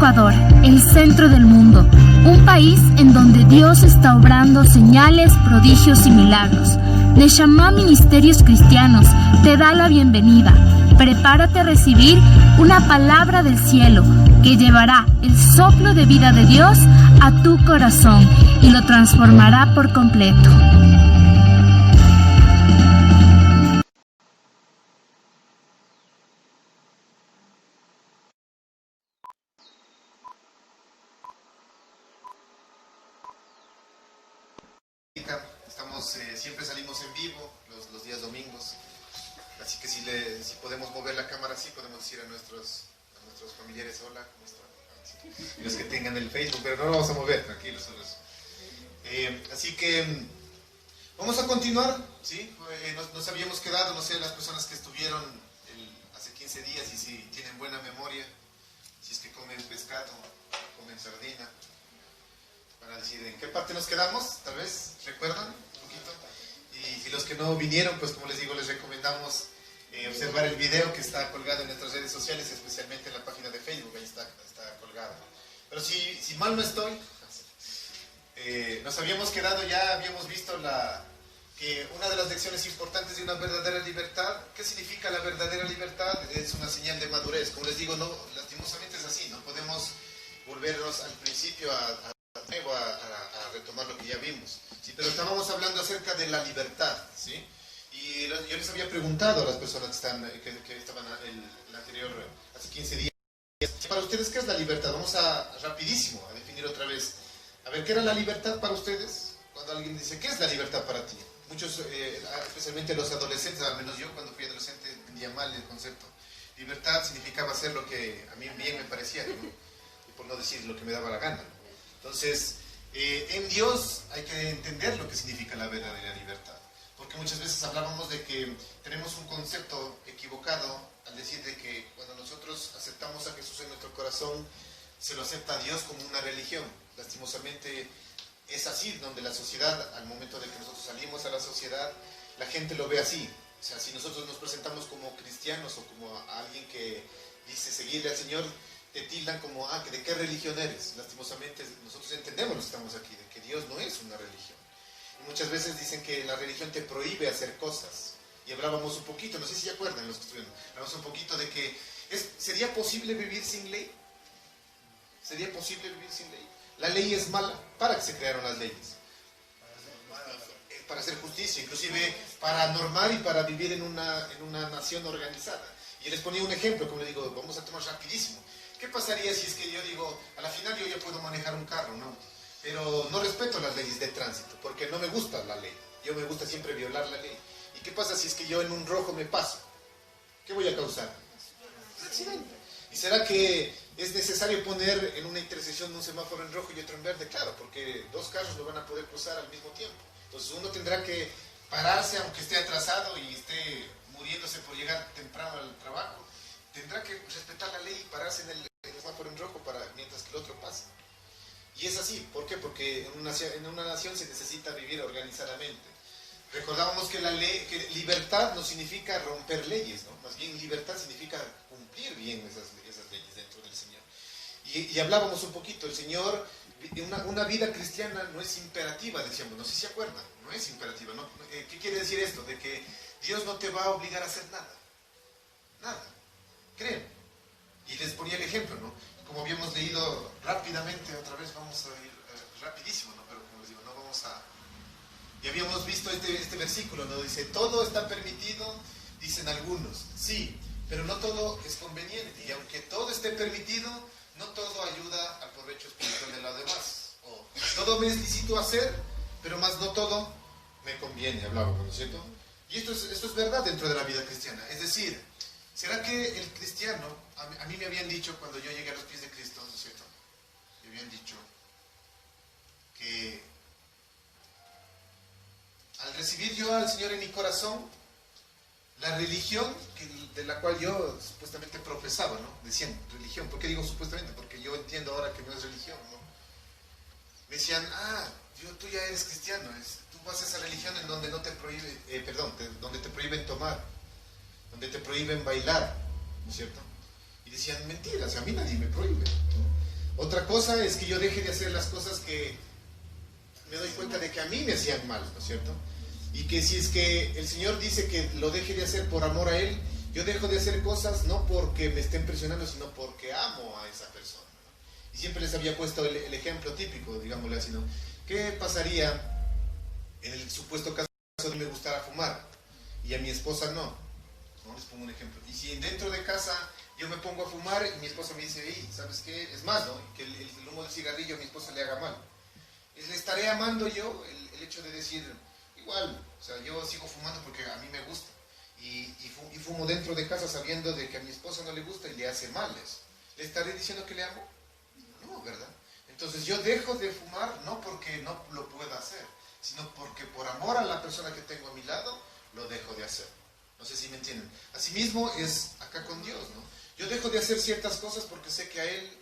Ecuador, el centro del mundo, un país en donde Dios está obrando señales, prodigios y milagros. Neshama Ministerios Cristianos te da la bienvenida. Prepárate a recibir una palabra del cielo que llevará el soplo de vida de Dios a tu corazón y lo transformará por completo. Siempre salimos en vivo los días domingos, así que si podemos mover la cámara así, podemos decir a nuestros familiares hola, ¿cómo están? Los que tengan el Facebook, pero no lo vamos a mover, tranquilos. Así que vamos a continuar, ¿sí? Nos habíamos quedado, no sé, las personas que estuvieron hace 15 días y si tienen buena memoria, si es que comen pescado, comen sardina, para decir en qué parte nos quedamos, tal vez, ¿recuerdan? Y si los que no vinieron, pues como les digo, les recomendamos observar el video que está colgado en nuestras redes sociales, especialmente en la página de Facebook, ahí está colgado. Pero si mal no estoy, nos habíamos quedado, ya habíamos visto que una de las lecciones importantes de una verdadera libertad. ¿Qué significa la verdadera libertad? Es una señal de madurez. Como les digo, no, lastimosamente es así, no podemos volvernos al principio a retomar lo que ya vimos, ¿sí? Pero estábamos hablando acerca de la libertad, ¿sí? Y yo les había preguntado a las personas que estaban el anterior, hace 15 días, para ustedes, ¿qué es la libertad? Vamos rapidísimo a definir otra vez. A ver, ¿qué era la libertad para ustedes? Cuando alguien dice, ¿qué es la libertad para ti? Muchos, especialmente los adolescentes, al menos yo cuando fui adolescente entendía mal el concepto. Libertad significaba hacer lo que a mí bien me parecía, ¿no? Y por no decir lo que me daba la gana. Entonces, en Dios hay que entender lo que significa la verdadera libertad. Porque muchas veces hablábamos de que tenemos un concepto equivocado al decir de que cuando nosotros aceptamos a Jesús en nuestro corazón, se lo acepta a Dios como una religión. Lastimosamente es así, donde la sociedad, al momento de que nosotros salimos a la sociedad, la gente lo ve así. O sea, si nosotros nos presentamos como cristianos o como alguien que dice seguirle al Señor, te tildan como, ¿de qué religión eres? Lastimosamente nosotros entendemos lo que estamos aquí, de que Dios no es una religión. Y muchas veces dicen que la religión te prohíbe hacer cosas. Y hablábamos un poquito, no sé si se acuerdan los que estuvieron, hablamos un poquito de que ¿sería posible vivir sin ley? ¿Sería posible vivir sin ley? La ley es mala. ¿Para qué se crearon las leyes? Para hacer justicia, inclusive para normar y para vivir en una nación organizada. Y les ponía un ejemplo, como les digo, vamos a tomar rapidísimo. ¿Qué pasaría si es que yo digo, a la final yo ya puedo manejar un carro, ¿no? Pero no respeto las leyes de tránsito, porque no me gusta la ley. Yo me gusta siempre violar la ley. ¿Y qué pasa si es que yo en un rojo me paso? ¿Qué voy a causar? Un accidente. ¿Y será que es necesario poner en una intersección un semáforo en rojo y otro en verde? Claro, porque dos carros no van a poder cruzar al mismo tiempo. Entonces uno tendrá que pararse, aunque esté atrasado y esté muriéndose por llegar temprano al trabajo. Tendrá que respetar la ley y pararse en el semáforo en rojo mientras que el otro pasa. Y es así. ¿Por qué? Porque en una nación se necesita vivir organizadamente. Recordábamos que que libertad no significa romper leyes, ¿no? Más bien libertad significa cumplir bien esas leyes dentro del Señor. Y hablábamos un poquito, el Señor, una vida cristiana no es imperativa, decíamos, no sé si se acuerdan, no es imperativa. ¿No? ¿Qué quiere decir esto? De que Dios no te va a obligar a hacer nada. Nada. Creen. Y les ponía el ejemplo, ¿no? Como habíamos leído rápidamente, otra vez vamos a ir rapidísimo, ¿no? Pero como les digo, no vamos a... Y habíamos visto este versículo, ¿no? Dice, todo está permitido, dicen algunos. Sí, pero no todo es conveniente. Y aunque todo esté permitido, no todo ayuda al provecho espiritual de los demás. Todo me es lícito hacer, pero más no todo me conviene, hablábamos, ¿no es cierto? Y esto es verdad dentro de la vida cristiana. Es decir, ¿será que el cristiano, a mí me habían dicho cuando yo llegué a los pies de Cristo, ¿no es cierto? Me habían dicho que al recibir yo al Señor en mi corazón, la religión de la cual yo supuestamente profesaba, ¿no? Decían religión. ¿Por qué digo supuestamente? Porque yo entiendo ahora que no es religión, ¿no? Me decían, tú ya eres cristiano, tú vas a esa religión en donde no te prohíbe, donde te prohíben tomar, donde te prohíben bailar, ¿no es cierto? Y decían, mentiras, a mí nadie me prohíbe, ¿no? Otra cosa es que yo deje de hacer las cosas que me doy cuenta de que a mí me hacían mal, ¿no es cierto? Y que si es que el Señor dice que lo deje de hacer por amor a Él, yo dejo de hacer cosas no porque me estén presionando, sino porque amo a esa persona, ¿no? Y siempre les había puesto el ejemplo típico, digámosle así, ¿no? ¿Qué pasaría en el supuesto caso de que me gustara fumar y a mi esposa no? ¿No? Les pongo un ejemplo. Y si dentro de casa yo me pongo a fumar y mi esposa me dice, hey, ¿sabes qué? Es más, ¿no? Que el humo del cigarrillo a mi esposa le haga mal. ¿Le estaré amando yo el hecho de decir, igual, o sea, yo sigo fumando porque a mí me gusta? Y fumo dentro de casa sabiendo de que a mi esposa no le gusta y le hace mal eso. ¿Le estaré diciendo que le amo? No, ¿verdad? Entonces yo dejo de fumar no porque no lo pueda hacer, sino porque por amor a la persona que tengo a mi lado, lo dejo de hacer. No sé si me entienden. Asimismo es acá con Dios, ¿no? Yo dejo de hacer ciertas cosas porque sé que a Él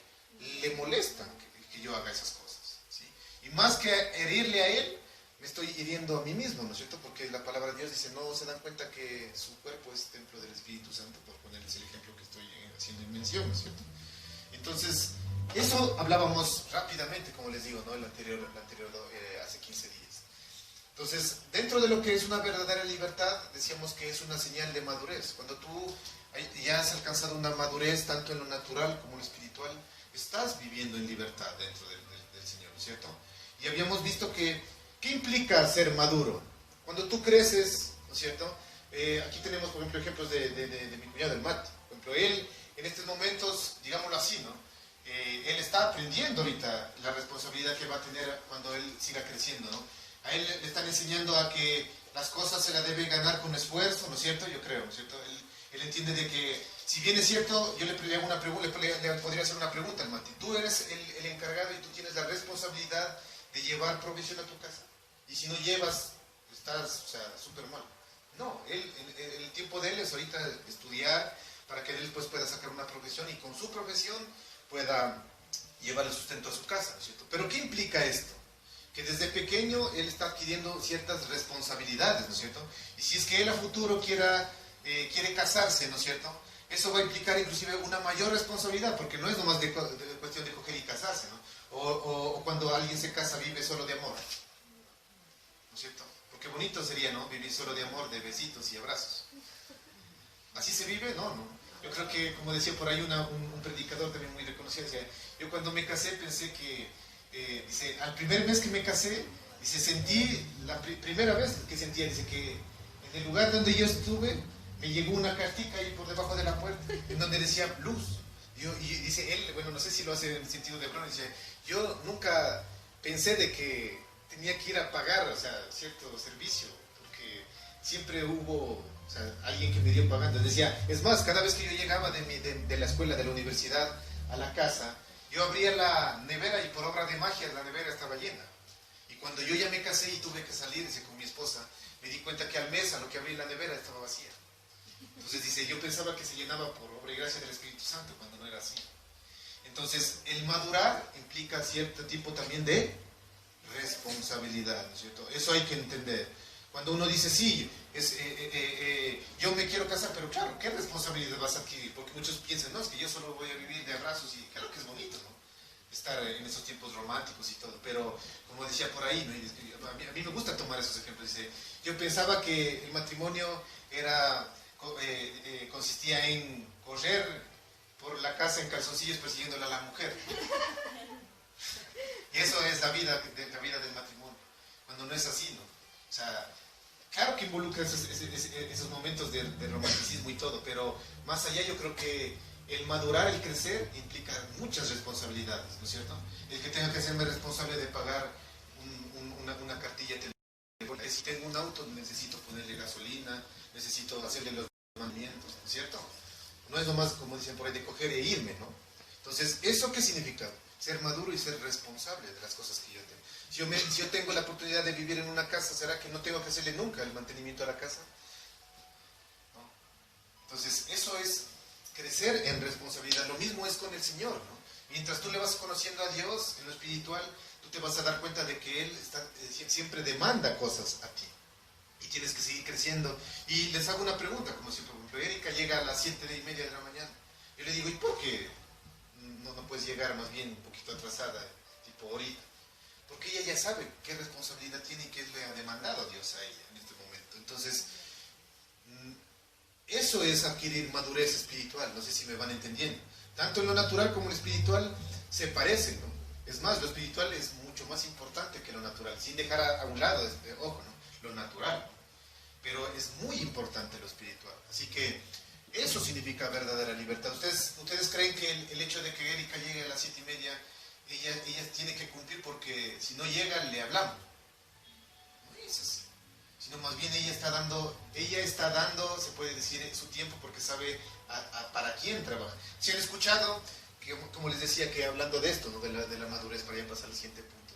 le molestan que yo haga esas cosas, ¿sí? Y más que herirle a Él, me estoy hiriendo a mí mismo, ¿no es cierto? Porque la palabra de Dios dice, no se dan cuenta que su cuerpo es templo del Espíritu Santo, por ponerles el ejemplo que estoy haciendo en mención, ¿no es cierto? Entonces, eso hablábamos rápidamente, como les digo, ¿no? El anterior hace 15 días. Entonces, dentro de lo que es una verdadera libertad, decíamos que es una señal de madurez. Cuando tú ya has alcanzado una madurez, tanto en lo natural como en lo espiritual, estás viviendo en libertad dentro del Señor, ¿no es cierto? Y habíamos visto que, ¿qué implica ser maduro? Cuando tú creces, ¿no es cierto? Aquí tenemos, por ejemplo, ejemplos de mi cuñado, el Matt. Por ejemplo, él, en estos momentos, digámoslo así, ¿no? Él está aprendiendo ahorita la responsabilidad que va a tener cuando él siga creciendo, ¿no? A él le están enseñando a que las cosas se las debe ganar con esfuerzo, ¿no es cierto? Yo creo, ¿no es cierto? Él entiende de que, si bien es cierto, yo le podría hacer una pregunta al Mati. Tú eres el encargado y tú tienes la responsabilidad de llevar provisión a tu casa. Y si no llevas, estás, o sea, súper mal. No, el tiempo de él es ahorita estudiar para que él después pueda sacar una profesión y con su profesión pueda llevar el sustento a su casa, ¿no es cierto? Pero ¿qué implica esto? Que desde pequeño él está adquiriendo ciertas responsabilidades, ¿no es cierto? Y si es que él a futuro quiere casarse, ¿no es cierto? Eso va a implicar inclusive una mayor responsabilidad, porque no es nomás de cuestión de coger y casarse, ¿no? O cuando alguien se casa vive solo de amor, ¿no es cierto? Porque bonito sería, ¿no? Vivir solo de amor, de besitos y abrazos. ¿Así se vive? No, no. Yo creo que, como decía por ahí un predicador también muy reconocido, decía, yo cuando me casé pensé que dice, al primer mes que me casé, dice, sentí, la primera vez que sentía, dice que en el lugar donde yo estuve, me llegó una cartica ahí por debajo de la puerta, en donde decía luz. Y dice él, bueno, no sé si lo hace en sentido de broma, dice, yo nunca pensé de que tenía que ir a pagar, o sea, cierto servicio, porque siempre hubo, o sea, alguien que me dio pagando. Decía, es más, cada vez que yo llegaba de la escuela, de la universidad, a la casa, yo abría la nevera y por obra de magia la nevera estaba llena. Y cuando yo ya me casé y tuve que salir, dice, con mi esposa, me di cuenta que al mes a lo que abrí la nevera estaba vacía. Entonces dice, yo pensaba que se llenaba por obra y gracia del Espíritu Santo, cuando no era así. Entonces, el madurar implica cierto tipo también de responsabilidad, ¿no es cierto? Eso hay que entender. Cuando uno dice, sí, yo me quiero casar, pero claro, ¿qué responsabilidad vas a adquirir? Porque muchos piensan, no, es que yo solo voy a vivir de abrazos, y claro que es bonito, ¿no? Estar en esos tiempos románticos y todo, pero como decía por ahí, ¿no? A mí me gusta tomar esos ejemplos. Dice, yo pensaba que el matrimonio consistía en correr por la casa en calzoncillos persiguiéndola a la mujer. Y eso es la vida del matrimonio, cuando no es así, ¿no? O sea, claro que involucra esos momentos de romanticismo y todo, pero más allá yo creo que el madurar, el crecer, implica muchas responsabilidades, ¿no es cierto? El que tenga que hacerme responsable de pagar una cartilla telefónica. Si tengo un auto, necesito ponerle gasolina, necesito hacerle los mantenimientos, ¿no es cierto? No es nomás, como dicen por ahí, de coger e irme, ¿no? Entonces, ¿eso qué significa? Ser maduro y ser responsable de las cosas que yo tengo. Si yo tengo la oportunidad de vivir en una casa, ¿será que no tengo que hacerle nunca el mantenimiento a la casa? ¿No? Entonces, eso es crecer en responsabilidad. Lo mismo es con el Señor, ¿no? Mientras tú le vas conociendo a Dios en lo espiritual, tú te vas a dar cuenta de que Él siempre demanda cosas a ti. Y tienes que seguir creciendo. Y les hago una pregunta, como si por ejemplo Erika llega a las 7:30 de la mañana. Yo le digo, ¿y por qué no puede puedes llegar más bien un poquito atrasada, tipo ahorita. Porque ella ya sabe qué responsabilidad tiene y qué le ha demandado Dios a ella en este momento. Entonces, eso es adquirir madurez espiritual, no sé si me van entendiendo. Tanto en lo natural como en lo espiritual se parecen, ¿no? Es más, lo espiritual es mucho más importante que lo natural, sin dejar a un lado, ojo, ¿no? Lo natural. Pero es muy importante lo espiritual. Así que eso significa verdadera libertad. ¿Ustedes creen que el hecho de que Erika llegue a las 7:30, ella tiene que cumplir porque si no llega le hablamos? No es así. Sino más bien ella está dando, se puede decir, su tiempo porque sabe para quién trabaja. Si han escuchado, que, como les decía, que hablando de esto, ¿no? de la madurez, para ya pasar al siguiente punto.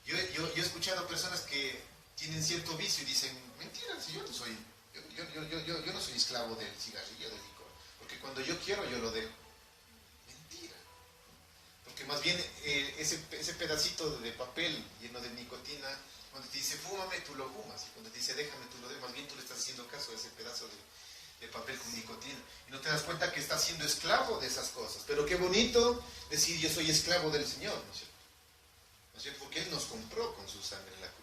Yo he escuchado personas que tienen cierto vicio y dicen, mentira, si yo no soy, yo no soy esclavo del cigarrillo, del licor, porque cuando yo quiero yo lo dejo. Mentira. Porque más bien ese pedacito de papel lleno de nicotina, cuando te dice fúmame, tú lo fumas, y cuando te dice déjame, tú lo dejas, más bien tú le estás haciendo caso a ese pedazo de papel con nicotina, y no te das cuenta que estás siendo esclavo de esas cosas. Pero qué bonito decir yo soy esclavo del Señor, ¿no es cierto? ¿No es cierto? Porque Él nos compró con su sangre en la cruz.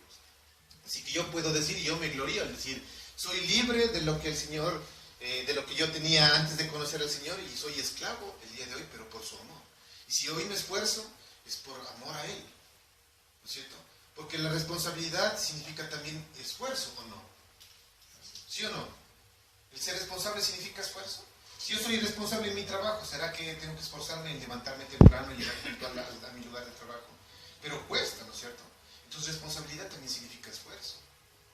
Así que yo puedo decir, y yo me glorío al decir, soy libre de lo que el Señor, de lo que yo tenía antes de conocer al Señor, y soy esclavo el día de hoy, pero por su amor. Y si hoy me esfuerzo, es por amor a Él, ¿no es cierto? Porque la responsabilidad significa también esfuerzo, ¿o no? ¿Sí o no? ¿El ser responsable significa esfuerzo? Si yo soy irresponsable en mi trabajo, ¿será que tengo que esforzarme en levantarme temprano y llegar puntual a mi lugar de trabajo? Pero cuesta, ¿no es cierto? Entonces responsabilidad también significa esfuerzo,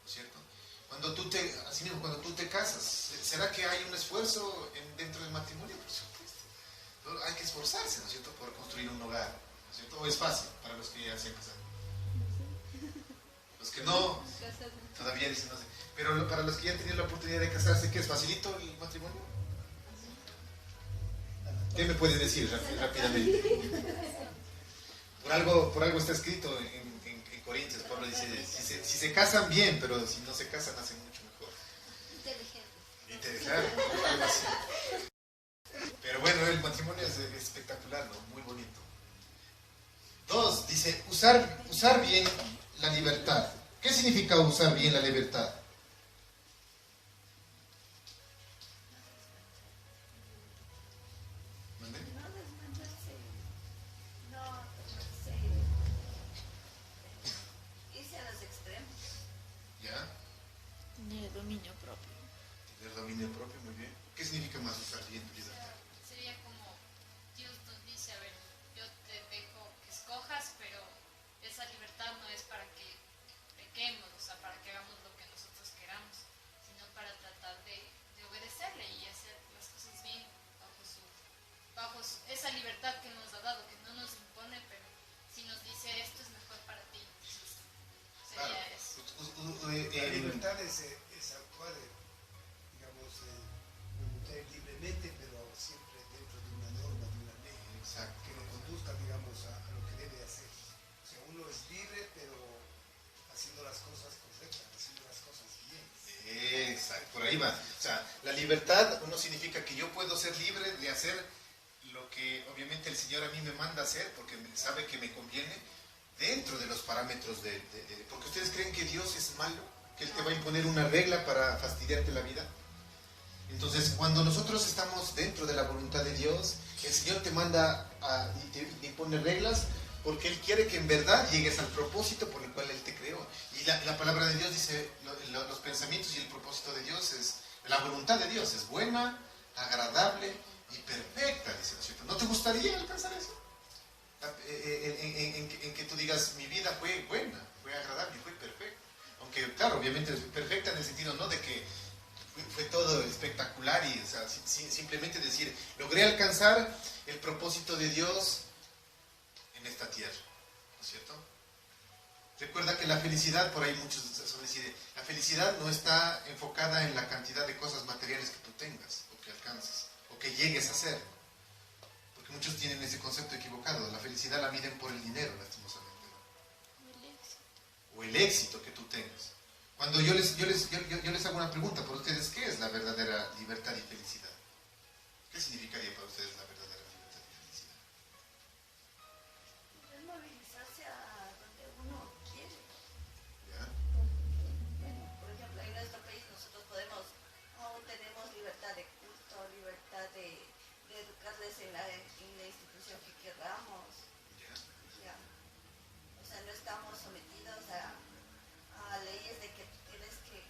¿no es cierto? Así mismo, cuando tú te casas, ¿será que hay un esfuerzo dentro del matrimonio? Por supuesto. Hay que esforzarse, ¿no es cierto?, por construir un hogar, ¿no es cierto? ¿O es fácil para los que ya se han casado? Los que no, todavía dicen no sé. Pero para los que ya han tenido la oportunidad de casarse, ¿qué es? ¿Facilito el matrimonio? ¿Qué me pueden decir rápidamente? Por algo está escrito en Corintios, Pablo dice, si se casan bien, pero si no se casan hacen mucho mejor. Inteligente. Algo así. Pero bueno, el matrimonio es espectacular, ¿no? Muy bonito. 2, dice, usar bien la libertad. ¿Qué significa usar bien la libertad? Dominio propio. Tener dominio propio, muy bien. ¿Qué significa más usar bien tu libertad? Sería como Dios nos dice, a ver, yo te dejo que escojas, pero esa libertad no es para que pequemos, o sea, para que hagamos lo que nosotros queramos, sino para tratar de obedecerle y hacer las cosas bien bajo esa libertad que nos ha dado, que no nos impone, pero si nos dice esto es mejor para ti, entonces sería eso. La libertad es actuar, digamos, libremente, pero siempre dentro de una norma, de una ley. Exacto. Que lo conduzca, digamos, a lo que debe hacer. O sea, uno es libre, pero haciendo las cosas correctas, haciendo las cosas bien. Exacto, por ahí va. O sea, la libertad no significa que yo puedo ser libre de hacer lo que obviamente el Señor a mí me manda hacer, porque sabe que me conviene, dentro de los parámetros porque ustedes creen que Dios es malo, que Él te va a imponer una regla para fastidiarte la vida. Entonces, cuando nosotros estamos dentro de la voluntad de Dios, el Señor te manda y te impone reglas porque Él quiere que en verdad llegues al propósito por el cual Él te creó. Y la palabra de Dios dice, los pensamientos y el propósito de Dios es, la voluntad de Dios es buena, agradable y perfecta, dice, ¿no es cierto? ¿No te gustaría alcanzar eso? En que tú digas, mi vida fue buena, fue agradable y fue perfecta. Aunque, claro, obviamente es perfecta en el sentido no de que fue todo espectacular y, o sea, simplemente decir, logré alcanzar el propósito de Dios en esta tierra, ¿no es cierto? Recuerda que la felicidad, por ahí muchos suelen decir, la felicidad no está enfocada en la cantidad de cosas materiales que tú tengas o que alcances o que llegues a hacer. Porque muchos tienen ese concepto equivocado. La felicidad la miden por el dinero, lastimosamente. O el éxito que tú tengas. Cuando yo les hago una pregunta por ustedes, ¿qué es la verdadera libertad y felicidad? ¿Qué significaría para ustedes la verdadera libertad y felicidad? en la institución que querramos. Ya. O sea, no estamos sometidos a leyes de que tú tienes que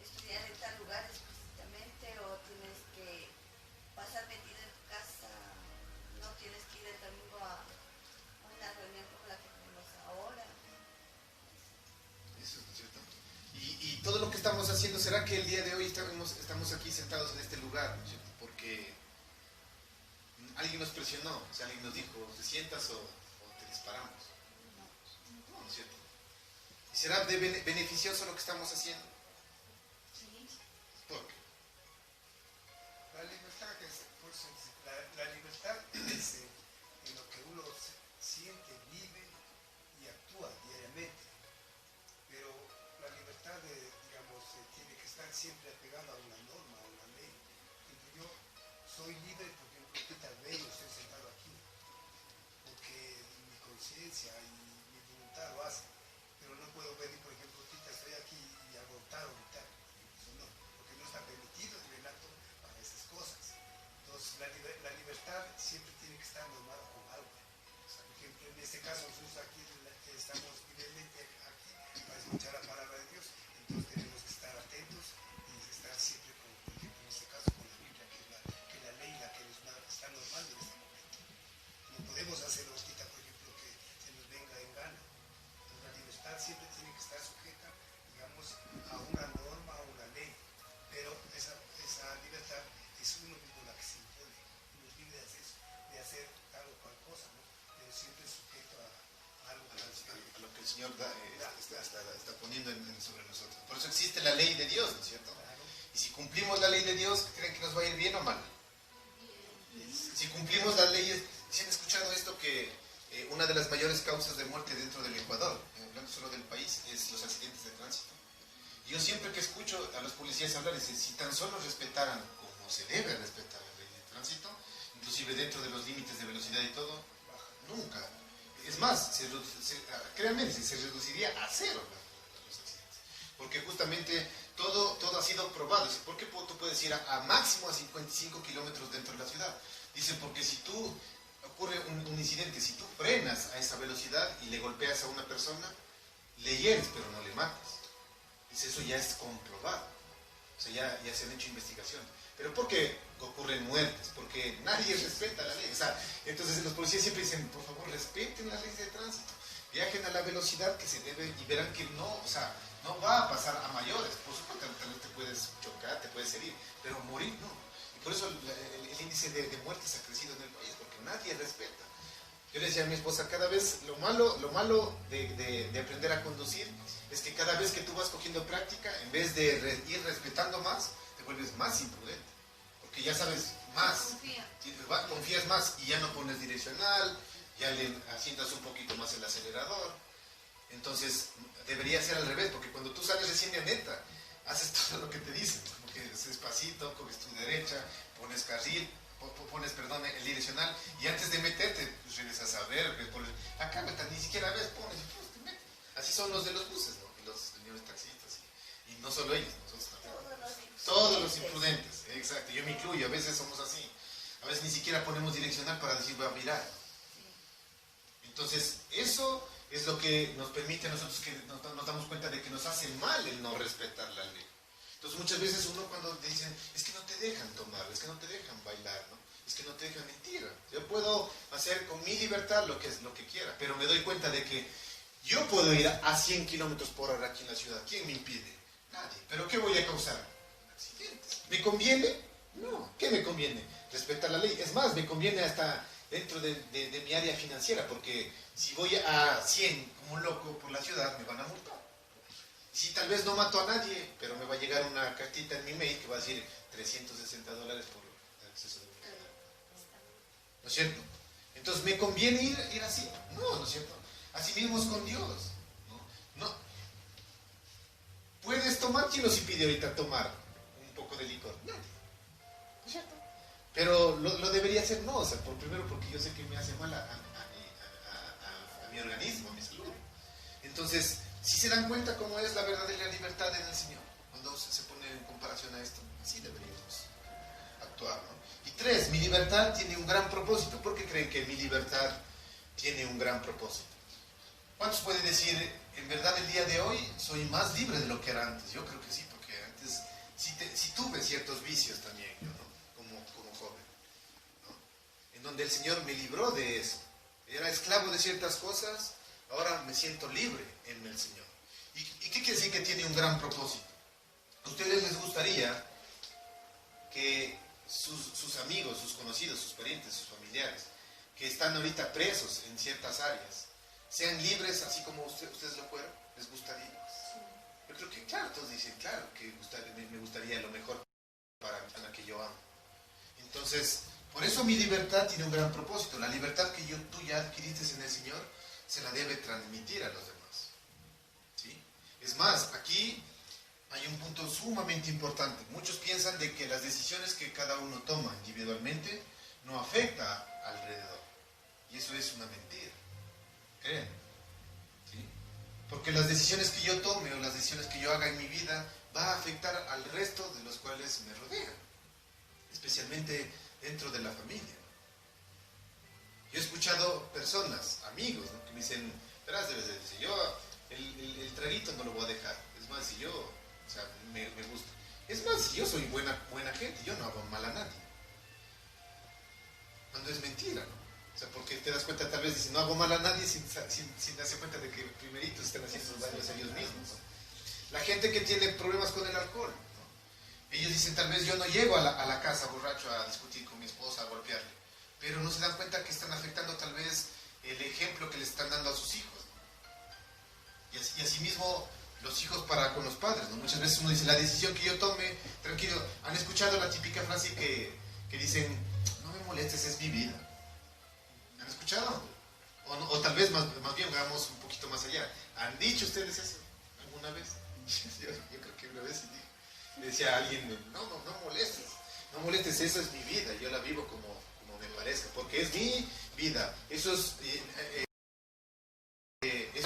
estudiar en tal lugar explícitamente o tienes que pasar metido en tu casa, no tienes que ir el domingo a una reunión como la que tenemos ahora. Eso es cierto. Y todo lo que estamos haciendo, ¿será que el día de hoy estamos aquí sentados en este lugar? ¿No es cierto? Porque alguien nos presionó, o sea, alguien nos dijo, ¿te sientas o te disparamos? No, ¿no es cierto? ¿Y será beneficioso lo que estamos haciendo? Sí. ¿Por qué? La libertad la libertad es en lo que uno siente, vive y actúa diariamente. Pero la libertad, tiene que estar siempre apegada a una norma, a una ley. Yo soy libre porque tal vez estoy sentado aquí, porque mi conciencia y mi voluntad lo hacen. Pero no puedo venir, por ejemplo, ahorita estoy aquí y abortar ahorita. Eso no, porque no está permitido el relato para esas cosas. Entonces la libertad siempre tiene que estar normada con algo. Por ejemplo, en este caso nosotros aquí estamos libremente aquí para escuchar la palabra de Dios. Entonces tenemos que estar atentos y estar siempre con, por ejemplo, en este caso con la Biblia, que es la ley la que nos está normando en este momento. No podemos hacer ahorita, por ejemplo, que se nos venga en gana. Entonces la libertad siempre tiene que estar sujeta, digamos, a una norma, a una ley. Pero esa libertad es uno mismo la que se impone. Uno es libre de hacer tal o cual cosa, ¿no? Pero siempre sujeto a algo que A lo que el Señor está poniendo sobre nosotros. Por eso existe la ley de Dios, ¿no es cierto? Y si cumplimos la ley de Dios, ¿creen que nos va a ir bien o mal? Si cumplimos las leyes, ¿sí han escuchado esto que una de las mayores causas de muerte dentro del Ecuador, hablando solo del país, es los accidentes de tránsito? Yo siempre que escucho a los policías hablar, dicen, si tan solo respetaran como se debe respetar la ley de tránsito, inclusive dentro de los límites de velocidad y todo, nunca. Es más, créanme, se reduciría a cero los accidentes. Porque justamente todo ha sido probado. ¿Por qué tú puedes ir a máximo a 55 kilómetros dentro de la ciudad? Dicen, porque si ocurre un incidente, si tú frenas a esa velocidad y le golpeas a una persona, le hieres, pero no le matas. Dice, eso ya es comprobado. O sea, ya se han hecho investigaciones. Pero ¿por qué ocurren muertes? Porque nadie respeta la ley. O sea, entonces los policías siempre dicen, por favor, respeten la ley de tránsito. Viajen a la velocidad que se debe y verán que no, o sea, no va a pasar a mayores. Por supuesto, tal vez te puedes chocar, te puedes herir, pero morir no. Y por eso el índice de muertes ha crecido en el país, porque nadie respeta. Yo le decía a mi esposa, cada vez lo malo de aprender a conducir es que cada vez que tú vas cogiendo práctica, en vez de ir respetando más, te vuelves más imprudente. Porque ya sabes más, confías más y ya no pones direccional, ya le asientas un poquito más el acelerador. Entonces debería ser al revés, porque cuando tú sales recién de neta, haces todo lo que te dicen, porque es despacito, coges tu derecha, pones carril, el direccional, y antes de meterte, pues regresas a ver, acá ni siquiera ves, pones y pues, te metes. Así son los de los buses, ¿no? Y los señores taxistas, y no solo ellos, nosotros también. Todos los imprudentes, exacto, yo me incluyo, a veces somos así. A veces ni siquiera ponemos direccional para decir voy a mirar. Entonces, eso es lo que nos permite a nosotros que nos damos cuenta de que nos hace mal el no respetar la ley. Entonces muchas veces uno cuando dicen, es que no te dejan tomar, es que no te dejan bailar, ¿no? Es que no te dejan, mentira. Yo puedo hacer con mi libertad lo que quiera, pero me doy cuenta de que yo puedo ir a 100 kilómetros por hora aquí en la ciudad. ¿Quién me impide? Nadie. ¿Pero qué voy a causar? Accidentes. ¿Me conviene? No. ¿Qué me conviene? Respetar la ley. Es más, me conviene hasta dentro de mi área financiera, porque si voy a 100 como un loco por la ciudad, me van a multar. Si tal vez no mato a nadie, pero me va a llegar una cartita en mi mail que va a decir $360 por exceso de velocidad. ¿No es cierto? Entonces, ¿me conviene ir así? No, ¿no es cierto? Así mismo es con Dios. No. ¿Puedes tomar? ¿Quién nos impide ahorita tomar un poco de licor? Nadie. ¿No es cierto? Pero lo debería hacer no, o sea, primero porque yo sé que me hace mal a mi organismo, a mi salud. Entonces, si se dan cuenta cómo es la verdadera libertad en el Señor, cuando se pone en comparación a esto, así deberíamos actuar, ¿no? Y 3, mi libertad tiene un gran propósito. ¿Por qué creen que mi libertad tiene un gran propósito? ¿Cuántos pueden decir, en verdad el día de hoy soy más libre de lo que era antes? Yo creo que sí, porque antes sí tuve ciertos vicios también, ¿no? como joven, ¿no? En donde el Señor me libró de eso. Era esclavo de ciertas cosas, ahora me siento libre en el Señor. ¿Y qué quiere decir que tiene un gran propósito? ¿A ustedes les gustaría que sus amigos, sus conocidos, sus parientes, sus familiares, que están ahorita presos en ciertas áreas, sean libres así como ustedes lo fueron? ¿Les gustaría? Yo creo que, claro, todos dicen, claro, que me gustaría lo mejor para la que yo amo. Entonces, por eso mi libertad tiene un gran propósito. La libertad que tú ya adquiriste en el Señor, se la debe transmitir a los demás. ¿Sí? Es más, aquí hay un punto sumamente importante. Muchos piensan de que las decisiones que cada uno toma individualmente no afecta alrededor. Y eso es una mentira. ¿Creen? ¿Sí? Porque las decisiones que yo tome o las decisiones que yo haga en mi vida va a afectar al resto de los cuales me rodean. Especialmente dentro de la familia. Yo he escuchado personas, amigos, ¿no? que me dicen, verás, yo el traguito no lo voy a dejar. Es más, si yo, o sea, me gusta. Es más, si yo soy buena gente, yo no hago mal a nadie. Cuando es mentira, ¿no? O sea, porque te das cuenta, tal vez, dicen, no hago mal a nadie sin darse cuenta de que primerito están haciendo daños a ellos mismos. La gente que tiene problemas con el alcohol, ¿no? Ellos dicen, tal vez yo no llego a la casa borracho a discutir con mi esposa, a golpearle. Pero no se dan cuenta que están afectando tal vez el ejemplo que le están dando a sus hijos, ¿no? Y asimismo los hijos para con los padres, ¿no? Muchas veces uno dice, la decisión que yo tome, tranquilo. ¿Han escuchado la típica frase que dicen, no me molestes, es mi vida? ¿Han escuchado? O tal vez más bien vamos un poquito más allá. ¿Han dicho ustedes eso alguna vez? Yo creo que una vez le decía a alguien, no molestes, esa es mi vida, yo la vivo como me parezca, porque es mi vida. Eso es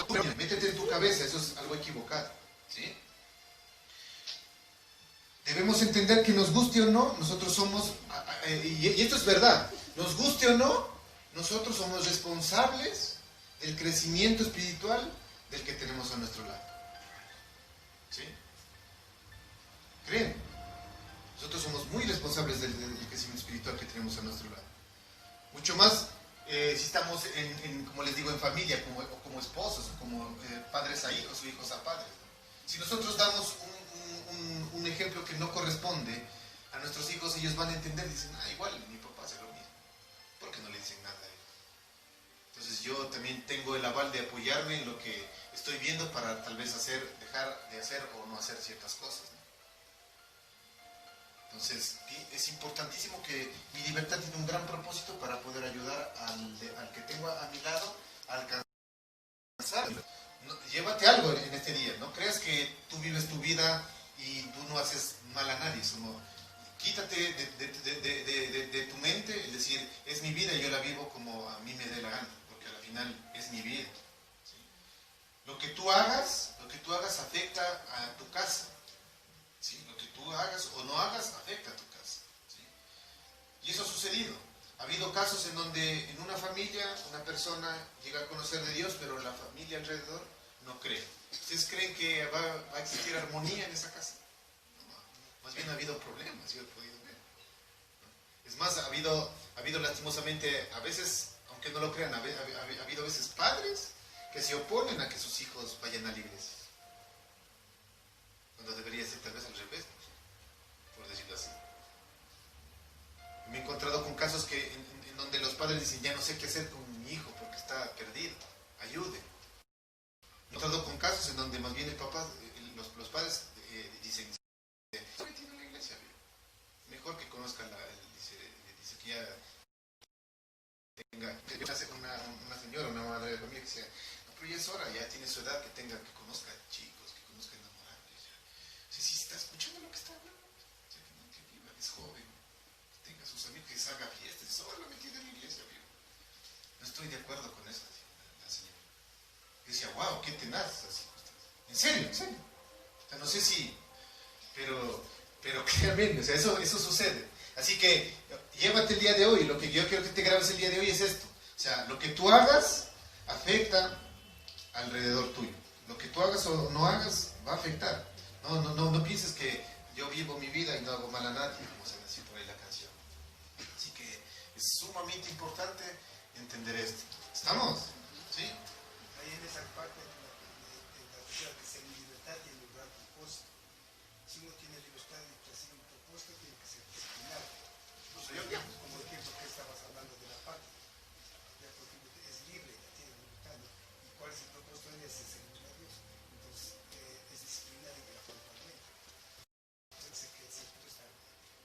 tuyo, métete en tu cabeza, eso es algo equivocado, ¿sí? Debemos entender que nos guste o no, nosotros somos, y esto es verdad, nos guste o no, nosotros somos responsables del crecimiento espiritual del que tenemos a nuestro lado, ¿sí? ¿Creen? Nosotros somos muy responsables del crecimiento espiritual que tenemos a nuestro lado. Mucho más si estamos, como les digo, en familia, como esposos, como padres a hijos o hijos a padres. Si nosotros damos un ejemplo que no corresponde a nuestros hijos, ellos van a entender, dicen, igual mi papá hace lo mismo. ¿Por qué no le dicen nada a él? Entonces yo también tengo el aval de apoyarme en lo que estoy viendo para tal vez dejar de hacer o no hacer ciertas cosas, ¿no? Entonces, es importantísimo que mi libertad tiene un gran propósito para poder ayudar al que tengo a mi lado a alcanzar. Llévate algo en este día. No creas que tú vives tu vida y tú no haces mal a nadie. Quítate de tu mente el decir, es mi vida y yo la vivo como a mí me dé la gana, porque al final es mi vida, ¿sí? Lo que tú hagas afecta a tu casa. ¿Sí? Lo que tú hagas o no hagas afecta a tu casa, ¿sí? Y eso ha sucedido. Ha habido casos en donde en una familia una persona llega a conocer de Dios, pero la familia alrededor no cree. ¿Ustedes creen que va a existir armonía en esa casa? No, más bien ha habido problemas, yo he podido ver, ¿no? Es más, ha habido lastimosamente, a veces, aunque no lo crean, ha habido a veces padres que se oponen a que sus hijos vayan a la iglesia. Cuando debería ser tal vez al revés, por decirlo así. Me he encontrado con casos en donde los padres dicen, ya no sé qué hacer con mi hijo porque está perdido, ayude. Me he encontrado con casos en donde más bien los padres dicen, ¿qué tiene la iglesia? Mejor que conozca dice que ya tenga, una señora, una madre de familia que decía, no, pero ya es hora, ya tiene su edad, que conozca chicos, que conozca enamorados. Si está escuchando lo que está hablando, o sea, que viva, es joven, que tenga sus amigos, que salga a fiestas, solo metido en la iglesia, vivo. No estoy de acuerdo con eso, la señora. Yo decía, wow, qué tenaz, así. En serio. O sea, no sé si, pero créanme, o sea, eso sucede. Así que Llévate el día de hoy. Lo que yo quiero que te grabes el día de hoy es esto. O sea, lo que tú hagas afecta alrededor tuyo. Lo que tú hagas o no hagas va a afectar. No pienses que yo vivo mi vida y no hago mal a nadie, como se decía por ahí la canción. Así que es sumamente importante entender esto. ¿Estamos? ¿Sí? Ahí en esa parte de la sociedad que se libertad tiene un gran propósito. Si uno tiene libertad de hacer un propósito, tiene que ser disciplinado. Como ejemplo que estabas hablando de la parte. Ya porque es libre, ya tiene libertad, ¿no? ¿Y cuál es el propósito de ella? Es servir a Dios. Entonces, es disciplinado y la formalmente. Entonces, que siempre está,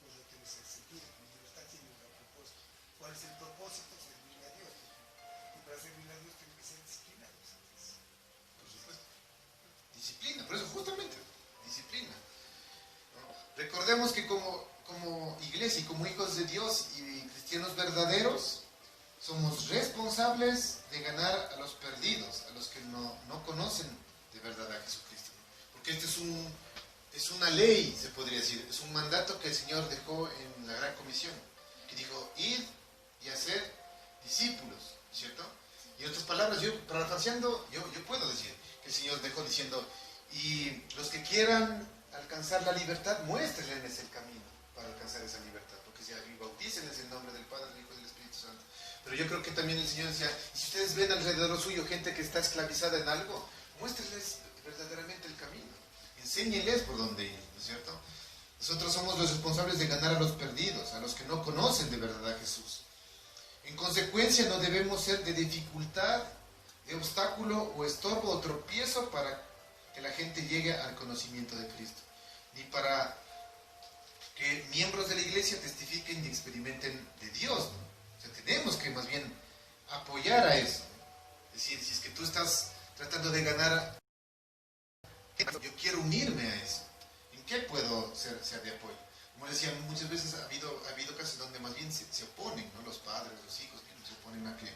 pues no tiene ese sentido. Mi libertad tiene un gran propósito. ¿Cuál es el propósito? Servir a Dios. Y para servir a Dios tiene que ser disciplinado. Por supuesto. Disciplina, por eso justamente, disciplina. ¿No? Recordemos que como iglesia y como hijos de Dios y cristianos verdaderos, somos responsables de ganar a los perdidos, a los que no conocen de verdad a Jesucristo. Porque este es una ley, se podría decir, es un mandato que el Señor dejó en la Gran Comisión, que dijo, id y hacer discípulos, ¿cierto? Y en otras palabras, yo parafraseando, yo puedo decir que el Señor dejó diciendo, y los que quieran alcanzar la libertad, muéstrenles el camino para alcanzar esa libertad, porque si bautícenles en el nombre del Padre, del Hijo y del Espíritu Santo. Pero yo creo que también el Señor decía, y si ustedes ven alrededor suyo gente que está esclavizada en algo, muéstrenles verdaderamente el camino, enséñenles por dónde ir, ¿no es cierto? Nosotros somos los responsables de ganar a los perdidos, a los que no conocen de verdad a Jesús. En consecuencia, no debemos ser de dificultad, de obstáculo o estorbo o tropiezo para que la gente llegue al conocimiento de Cristo, ni para que miembros de la iglesia testifiquen y experimenten de Dios, ¿no? O sea, tenemos que más bien apoyar a eso. Es decir, si es que tú estás tratando de ganar, yo quiero unirme a eso. ¿En qué puedo ser de apoyo? Como decía, muchas veces ha habido casos donde más bien se oponen, ¿no? Los padres, los hijos, que se oponen a que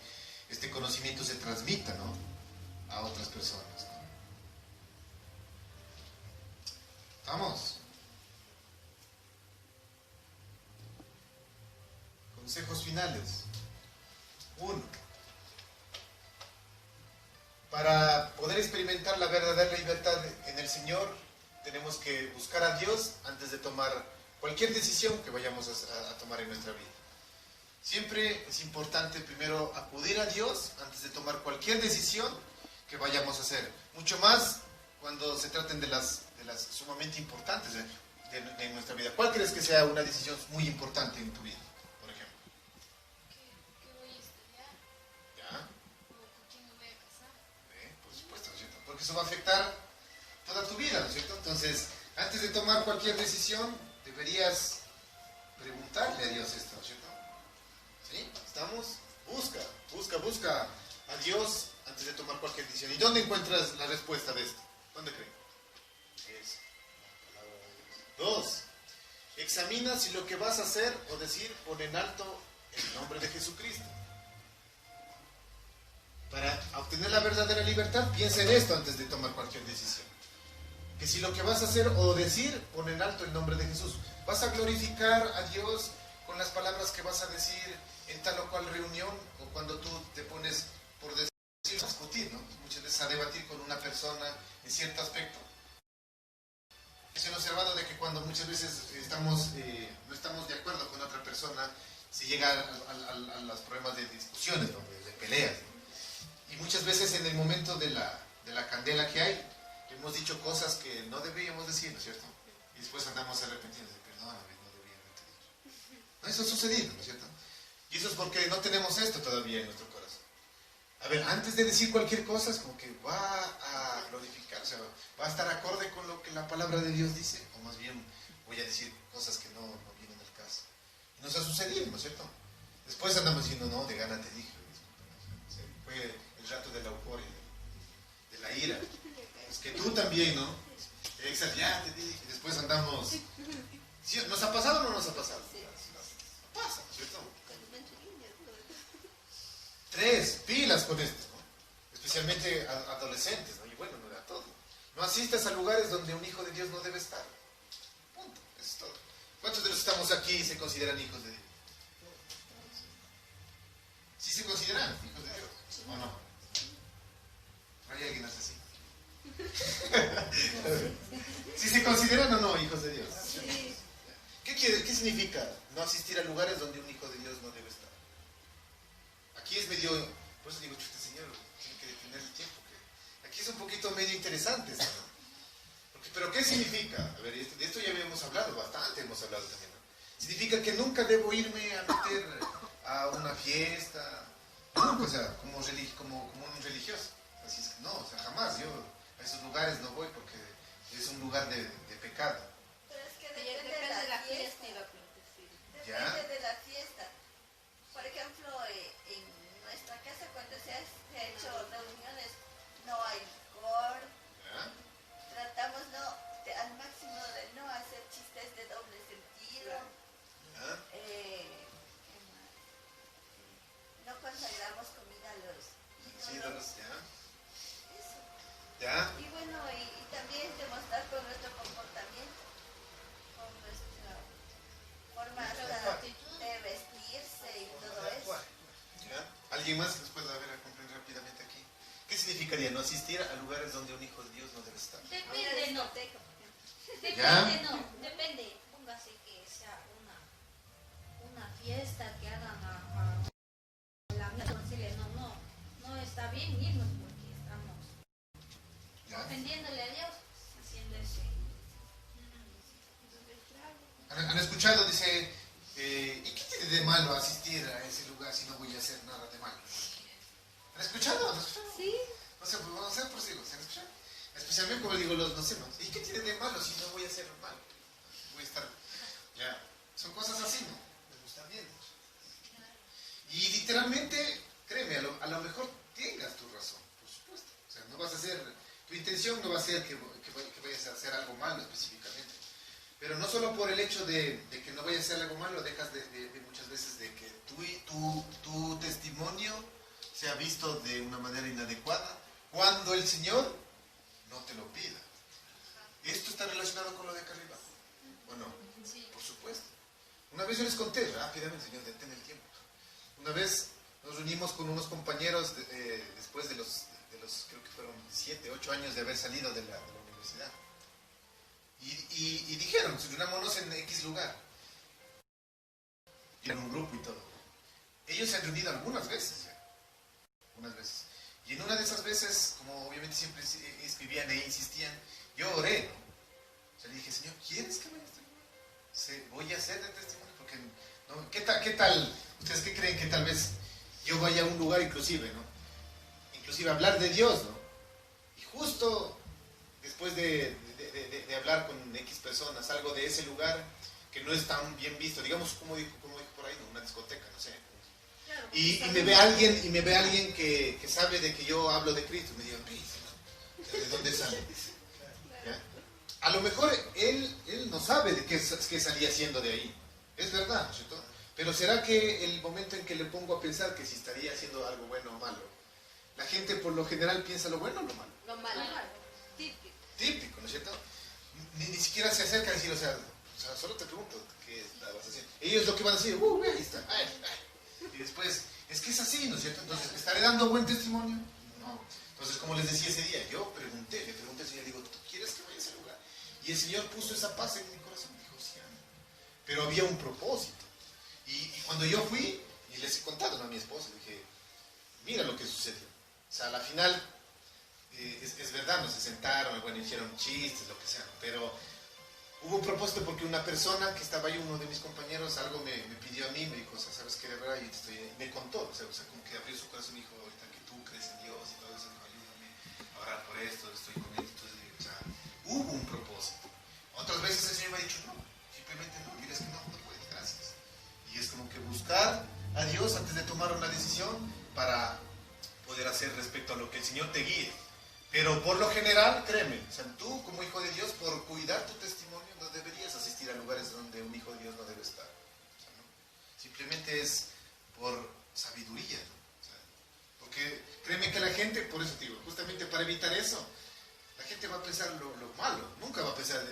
este conocimiento se transmita, ¿no? A otras personas, ¿no? ¿Estamos? Consejos finales. 1. Para poder experimentar la verdadera libertad en el Señor, tenemos que buscar a Dios antes de tomar cualquier decisión que vayamos a tomar en nuestra vida. Siempre es importante primero acudir a Dios antes de tomar cualquier decisión que vayamos a hacer. Mucho más cuando se traten de las sumamente importantes de nuestra vida. ¿Cuál crees que sea una decisión muy importante en tu vida, por ejemplo? ¿Qué voy a estudiar? ¿Ya? ¿O con quién me voy a casar? Por supuesto, ¿no es cierto? Porque eso va a afectar toda tu vida, ¿no es cierto? Entonces, antes de tomar cualquier decisión, deberías preguntarle a Dios esto, ¿no es cierto? ¿Sí? ¿Estamos? Busca a Dios antes de tomar cualquier decisión. ¿Y dónde encuentras la respuesta de esto? ¿Dónde creen? Es la palabra de Dios. 2. Examina si lo que vas a hacer o decir pone en alto el nombre de Jesucristo. Para obtener la verdadera libertad, piensa en esto antes de tomar cualquier decisión. Que si lo que vas a hacer o decir pone en alto el nombre de Jesús, vas a glorificar a Dios con las palabras que vas a decir en tal o cual reunión, o cuando tú te pones, por decir, a discutir, ¿no? Muchas veces a debatir con una persona en cierto aspecto. Se ha observado de que cuando muchas veces no estamos de acuerdo con otra persona, se llega a los problemas de discusiones, ¿no? de peleas, ¿no? Y muchas veces en el momento de la candela que hay, hemos dicho cosas que no debíamos decir, ¿no es cierto? Y después andamos arrepentidos de perdóname, no debía haberte dicho. No, eso ha sucedido, ¿no es cierto? Y eso es porque no tenemos esto todavía en nuestro corazón. A ver, antes de decir cualquier cosa, es como que va a glorificar, o sea, va a estar acorde con lo que la palabra de Dios dice, o más bien voy a decir cosas que no vienen al caso. Y nos ha sucedido, ¿no es cierto? Después andamos diciendo, no, de gana te dije. O sea, fue el rato de la euforia, de la ira. Es que tú también, ¿no? Ya te dije. Y después andamos... ¿Sí? ¿Nos ha pasado o no nos ha pasado? Pasa, ¿cierto? 3, pilas con esto, ¿no? Especialmente a adolescentes, ¿no? Y bueno, no a todos. No asistas a lugares donde un hijo de Dios no debe estar. Punto. Eso es todo. ¿Cuántos de los que estamos aquí se consideran hijos de Dios? significa no asistir a lugares donde un hijo de Dios no debe estar? Aquí es medio, por eso digo, chuta señor, tiene que detener el tiempo. Que aquí es un poquito medio interesante, ¿no? Pero ¿qué significa? A ver, de esto ya habíamos hablado, bastante hemos hablado también, ¿no? Significa que nunca debo irme a meter a una fiesta, nunca, o sea, como un religioso. Así es que no, o sea, jamás. Yo a esos lugares no voy porque es un lugar de pecado. Pero es que depende de la fiesta. Depende de la fiesta. Por ejemplo, en nuestra casa cuando se ha hecho reuniones no hay licor. ¿Ya? Tratamos al máximo de no hacer chistes de doble sentido. ¿Ya? ¿Qué más? No consagramos comida a los ídolos. ¿Ya? Eso. ¿Ya? Y bueno, y también demostrar con nuestro comportamiento, con nuestra forma hasta de vestirse y todo eso. ¿Ya? ¿Alguien más que nos pueda ver a comprender rápidamente aquí? ¿Qué significaría no asistir a lugares donde un hijo de Dios no debe estar? Depende, no. ¿Ya? Depende, no. Depende. Póngase que sea una fiesta que hagan a la misma concilio. No está bien irnos porque estamos ¿Ya? ofendiéndole a Dios, haciendo eso. ¿Han escuchado? Dice, ¿y qué tiene de malo asistir a ese lugar si no voy a hacer nada de malo? ¿Han escuchado? ¿Han escuchado? Sí. No sé, vamos a hacer por siglos. ¿Han escuchado? Especialmente como digo los docemos. ¿Y qué tiene de malo si no voy a hacer mal? Voy a estar... Ya. Son cosas así, ¿no? Me gusta bien. Y literalmente, créeme, a lo mejor tengas tu razón, por supuesto. O sea, no vas a hacer... Tu intención no va a ser que vayas a hacer algo malo específicamente. Pero no solo por el hecho de que no vayas a hacer algo malo, dejas de muchas veces de que tu testimonio sea visto de una manera inadecuada cuando el Señor no te lo pida. ¿Esto está relacionado con lo de acá arriba? ¿O no? Sí. Por supuesto. Una vez yo les conté, rápidamente, Señor, detén el tiempo. Una vez nos reunimos con unos compañeros después de los, creo que fueron 7, 8 años de haber salido de la universidad. Y dijeron, reunámonos en X lugar. Y en un grupo y todo. Ellos se han reunido algunas veces ya. Unas veces. Y en una de esas veces, como obviamente siempre escribían e insistían, yo oré, ¿no? O sea, le dije, Señor, ¿quieres que vaya a este lugar? Voy a hacer de testimonio, porque, ¿no? ¿Qué tal? ¿Ustedes qué creen que tal vez yo vaya a un lugar inclusive, ¿no? Inclusive hablar de Dios, ¿no? Y justo después de hablar con X personas, algo de ese lugar que no es tan bien visto, digamos, como dijo por ahí, ¿no? Una discoteca, no sé. Y me ve alguien que sabe de que yo hablo de Cristo, me digo, ¿de dónde sale? ¿Ya? A lo mejor él no sabe de qué salía haciendo de ahí, es verdad, ¿no es cierto? Pero será que el momento en que le pongo a pensar que si estaría haciendo algo bueno o malo, la gente por lo general piensa lo bueno o lo malo. Lo malo. Típico. Típico, ¿no es cierto? Ni siquiera se acerca a decir, o sea, solo te pregunto, ¿qué estabas haciendo? Ellos lo que van a decir, ahí está, ay. Y después, es que es así, ¿no es cierto? Entonces, ¿estaré dando buen testimonio? No. Entonces, como les decía ese día, yo le pregunté al Señor, digo, ¿tú quieres que vaya a ese lugar? Y el Señor puso esa paz en mi corazón, dijo, sí, amén. Pero había un propósito. Y cuando yo fui, y les he contado, ¿no? A mi esposa, dije, mira lo que sucedió. O sea, a la final, es verdad, no se sentaron, bueno, hicieron chistes, lo que sea, pero hubo un propósito porque una persona que estaba ahí, uno de mis compañeros, algo me pidió a mí, me dijo, o sea, ¿sabes qué? De verdad, me contó, o sea, como que abrió su corazón y dijo, ahorita que tú crees en Dios y todo eso, dijo, ayúdame a orar por esto, estoy con esto, o sea, hubo un propósito. Otras veces el Señor me ha dicho, no, simplemente no, diles que no puedes, gracias. Y es como que buscar a Dios antes de tomar una decisión para poder hacer respecto a lo que el Señor te guíe. Pero por lo general, créeme, o sea, tú como hijo de Dios, por cuidar tu testimonio, no deberías asistir a lugares donde un hijo de Dios no debe estar. O sea, ¿no? Simplemente es por sabiduría, ¿no? O sea, porque créeme que la gente, por eso te digo, justamente para evitar eso, la gente va a pensar lo malo, nunca va a pensar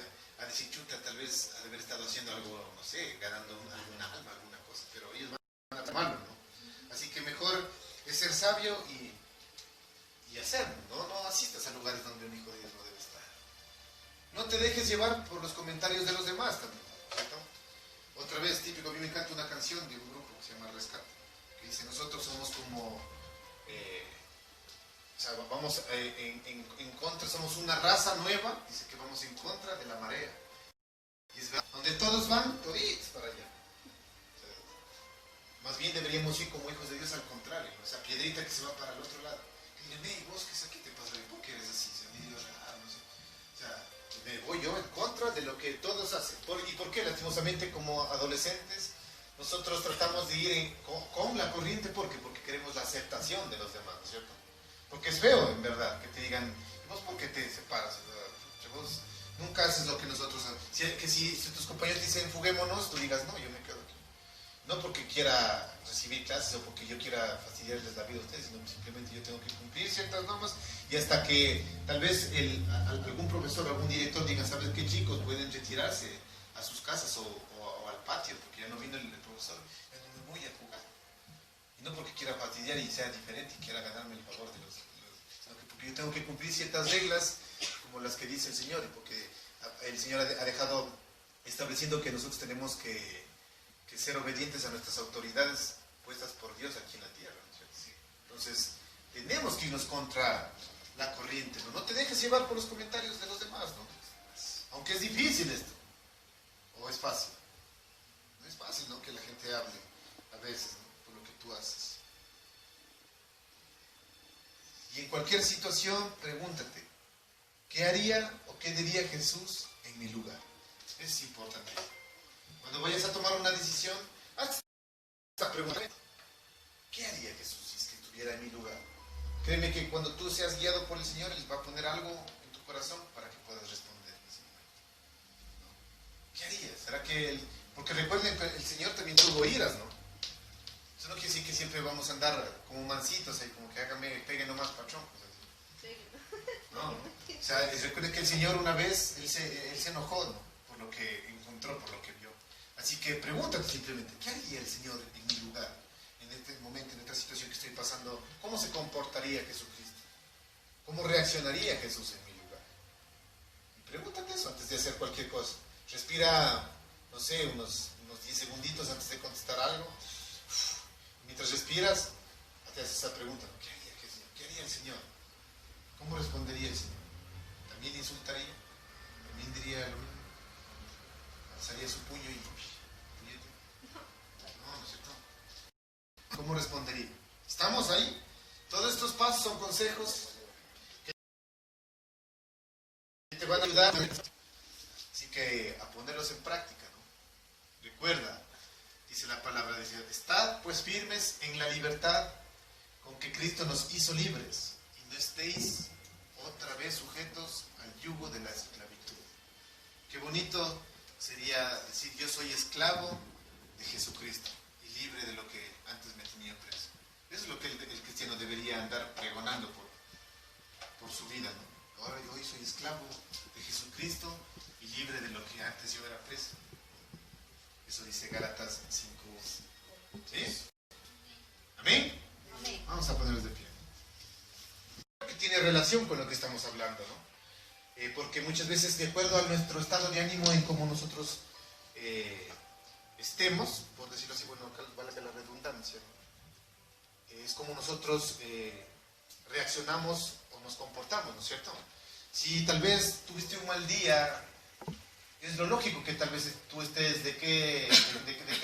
a decir, chuta, tal vez ha de haber estado haciendo algo, no sé, ganando alguna alma, alguna cosa, pero ellos van a hacer malo, ¿no? Así que mejor es ser sabio y hacerlo, no asistas a lugares donde un hijo de Dios no debe estar. No te dejes llevar por los comentarios de los demás también, ¿cierto? Otra vez, típico, a mí me encanta una canción de un grupo que se llama Rescate, que dice, nosotros somos como, o sea, vamos en contra, somos una raza nueva, dice que vamos en contra de la marea. Y es verdad, donde todos van, toditos para allá. O sea, más bien deberíamos ir como hijos de Dios al contrario, ¿no? Esa piedrita que se va para el otro lado. Y dile, hey, vos, ¿qué es aquí? ¿Te pasa? ¿Por qué eres así? Se me dio raro, no sé. O sea, me voy yo en contra de lo que todos hacen. ¿Y por qué? Lastimosamente, como adolescentes, nosotros tratamos de ir con la corriente. ¿Por qué? Porque queremos la aceptación de los demás, ¿no es cierto? Porque es feo, en verdad, que te digan, ¿vos por qué te separas? Vos nunca haces lo que nosotros hacemos. Si tus compañeros te dicen, fuguémonos, tú digas, no, yo me quedo aquí. No porque quiera recibir clases o porque yo quiera fastidiarles la vida a ustedes, sino simplemente yo tengo que cumplir ciertas normas y hasta que tal vez algún profesor, algún director diga, ¿sabes qué, chicos? Pueden retirarse a sus casas o al patio porque ya no vino el profesor, ya no me voy a jugar. Y no porque quiera fastidiar y sea diferente y quiera ganarme el favor de los sino que porque yo tengo que cumplir ciertas reglas como las que dice el Señor, y porque el Señor ha dejado estableciendo que nosotros tenemos que ser obedientes a nuestras autoridades puestas por Dios aquí en la tierra, ¿no es cierto? Sí. Entonces, tenemos que irnos contra la corriente, ¿no? No te dejes llevar por los comentarios de los demás, ¿no? Aunque es difícil esto, o es fácil. No es fácil, ¿no? Que la gente hable a veces, ¿no? Por lo que tú haces. Y en cualquier situación, pregúntate, ¿qué haría o qué diría Jesús en mi lugar? Es importante. Cuando vayas a tomar una decisión, haz esta pregunta. ¿Qué haría Jesús si es que estuviera en mi lugar? Créeme que cuando tú seas guiado por el Señor, Él va a poner algo en tu corazón para que puedas responder en ese momento. ¿No? ¿Qué harías? ¿Será que porque recuerden que el Señor también tuvo iras, ¿no? Eso no quiere decir que siempre vamos a andar como mancitos, ahí como que pegue nomás patrón. No. O sea, recuerden que el Señor una vez, Él se enojó, ¿no? Por lo que encontró, por lo que vio. Así que pregúntate simplemente, ¿qué haría el Señor en mi lugar? En este momento, en esta situación que estoy pasando, ¿cómo se comportaría Jesucristo? ¿Cómo reaccionaría Jesús en mi lugar? Y pregúntate eso antes de hacer cualquier cosa. Respira, no sé, unos 10 segunditos antes de contestar algo. Mientras respiras, te haces esa pregunta, ¿no? ¿Qué haría el Señor? ¿Cómo respondería el Señor? ¿También insultaría? ¿También diría lo mismo? ¿Alzaría su puño y puñete? No, ¿no es cierto? ¿Cómo respondería? ¿Estamos ahí? Todos estos pasos son consejos que te van a ayudar. Así que a ponerlos en práctica, ¿no? Recuerda, dice la palabra de Dios, estad pues firmes en la libertad con que Cristo nos hizo libres y no estéis otra vez sujetos al yugo de la esclavitud. Qué bonito sería decir, yo soy esclavo de Jesucristo y libre de lo que antes me tenía preso. Eso es lo que el cristiano debería andar pregonando por su vida, ¿no? Ahora yo hoy soy esclavo de Jesucristo y libre de lo que antes yo era preso. Eso dice Gálatas 5. ¿Sí? ¿Amén? Amén. Vamos a ponernos de pie. Que tiene relación con lo que estamos hablando, ¿no? Porque muchas veces, de acuerdo a nuestro estado de ánimo en cómo nosotros estemos, por decirlo así, bueno, valga la redundancia, es como nosotros reaccionamos o nos comportamos, ¿no es cierto? Si tal vez tuviste un mal día, es lo lógico que tal vez tú estés de qué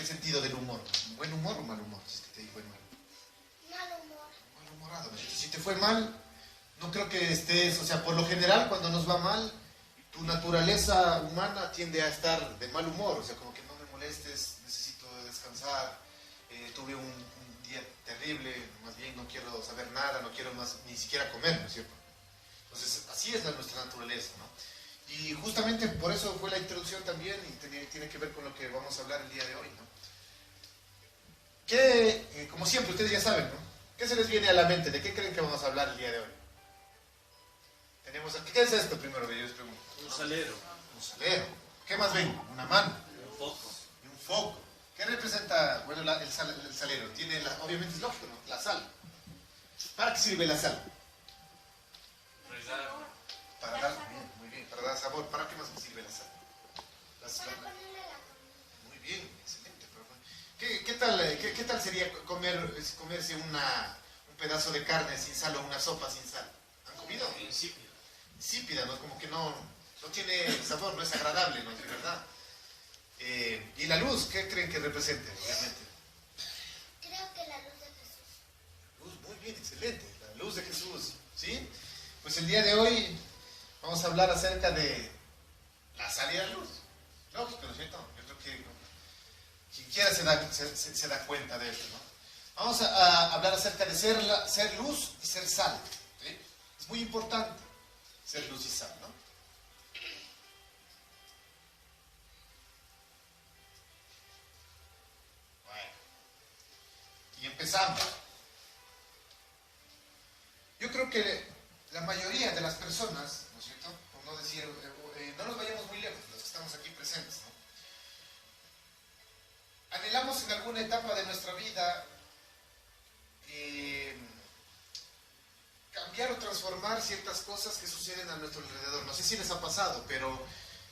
sentido del humor. ¿Buen humor o mal humor? Si es que te digo buen mal. Mal humor. Malhumorado. Si te fue mal, no creo que estés, o sea, por lo general cuando nos va mal, tu naturaleza humana tiende a estar de mal humor, o sea, como que no me molestes, necesito descansar, tuve un día terrible, más bien no quiero saber nada, no quiero más, ni siquiera comer, ¿no es cierto? Entonces, así es nuestra naturaleza, ¿no? Y justamente por eso fue la introducción también y tiene que ver con lo que vamos a hablar el día de hoy, ¿no? Que, como siempre, ustedes ya saben, ¿no? ¿Qué se les viene a la mente? ¿De qué creen que vamos a hablar el día de hoy? Tenemos aquí, ¿qué es esto primero que yo les pregunto? Un salero. Un salero. ¿Qué más ven? Una mano. Un foco. Y un foco. ¿Qué representa, bueno, el salero? Tiene, obviamente es lógico, ¿no? La sal. ¿Para qué sirve la sal? Rezar. Para dar, muy bien, para dar sabor. ¿Para qué más sirve la sal? Para ponerle la comida. Muy bien, ¿Qué tal sería comerse un pedazo de carne sin sal o una sopa sin sal? ¿Han comido? Insípida. Insípida, ¿no? Como que no tiene sabor, no es agradable, ¿no? De verdad. ¿Y la luz? ¿Qué creen que represente, realmente? Creo que la luz de Jesús. Luz, muy bien, excelente. La luz de Jesús, ¿sí? Pues el día de hoy vamos a hablar acerca de la sal y la luz. Lógico, ¿no es cierto? Yo creo que quien quiera se da cuenta de esto, ¿no? Vamos a hablar acerca de ser luz y ser sal, ¿sí? Es muy importante ser luz y sal, ¿no? Bueno, y empezamos. Yo creo que la mayoría de las personas, ¿no es cierto? Por no decir, no nos vayamos muy lejos, los que estamos aquí presentes, ¿no? Anhelamos en alguna etapa de nuestra vida cambiar o transformar ciertas cosas que suceden a nuestro alrededor. No sé si les ha pasado, pero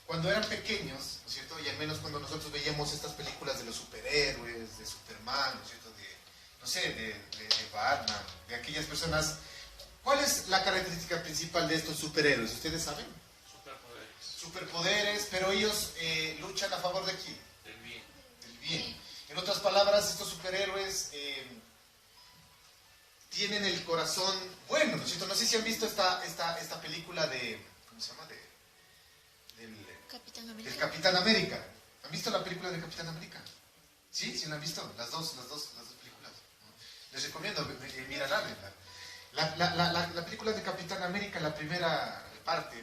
cuando eran pequeños, ¿no es cierto? Y al menos cuando nosotros veíamos estas películas de los superhéroes, de Superman, ¿no es cierto? De Batman, de aquellas personas. ¿Cuál es la característica principal de estos superhéroes? ¿Ustedes saben? Superpoderes. Superpoderes, pero ellos luchan a favor de quién? Del bien. Del bien. En otras palabras, estos superhéroes tienen el corazón bueno, ¿no es cierto? No sé si han visto esta película de... ¿Cómo se llama? Capitán América. Del Capitán América. ¿Han visto la película de Capitán América? ¿Sí? ¿Sí la han visto? Las dos películas. Les recomiendo mirarla. La película de Capitán América, la primera parte,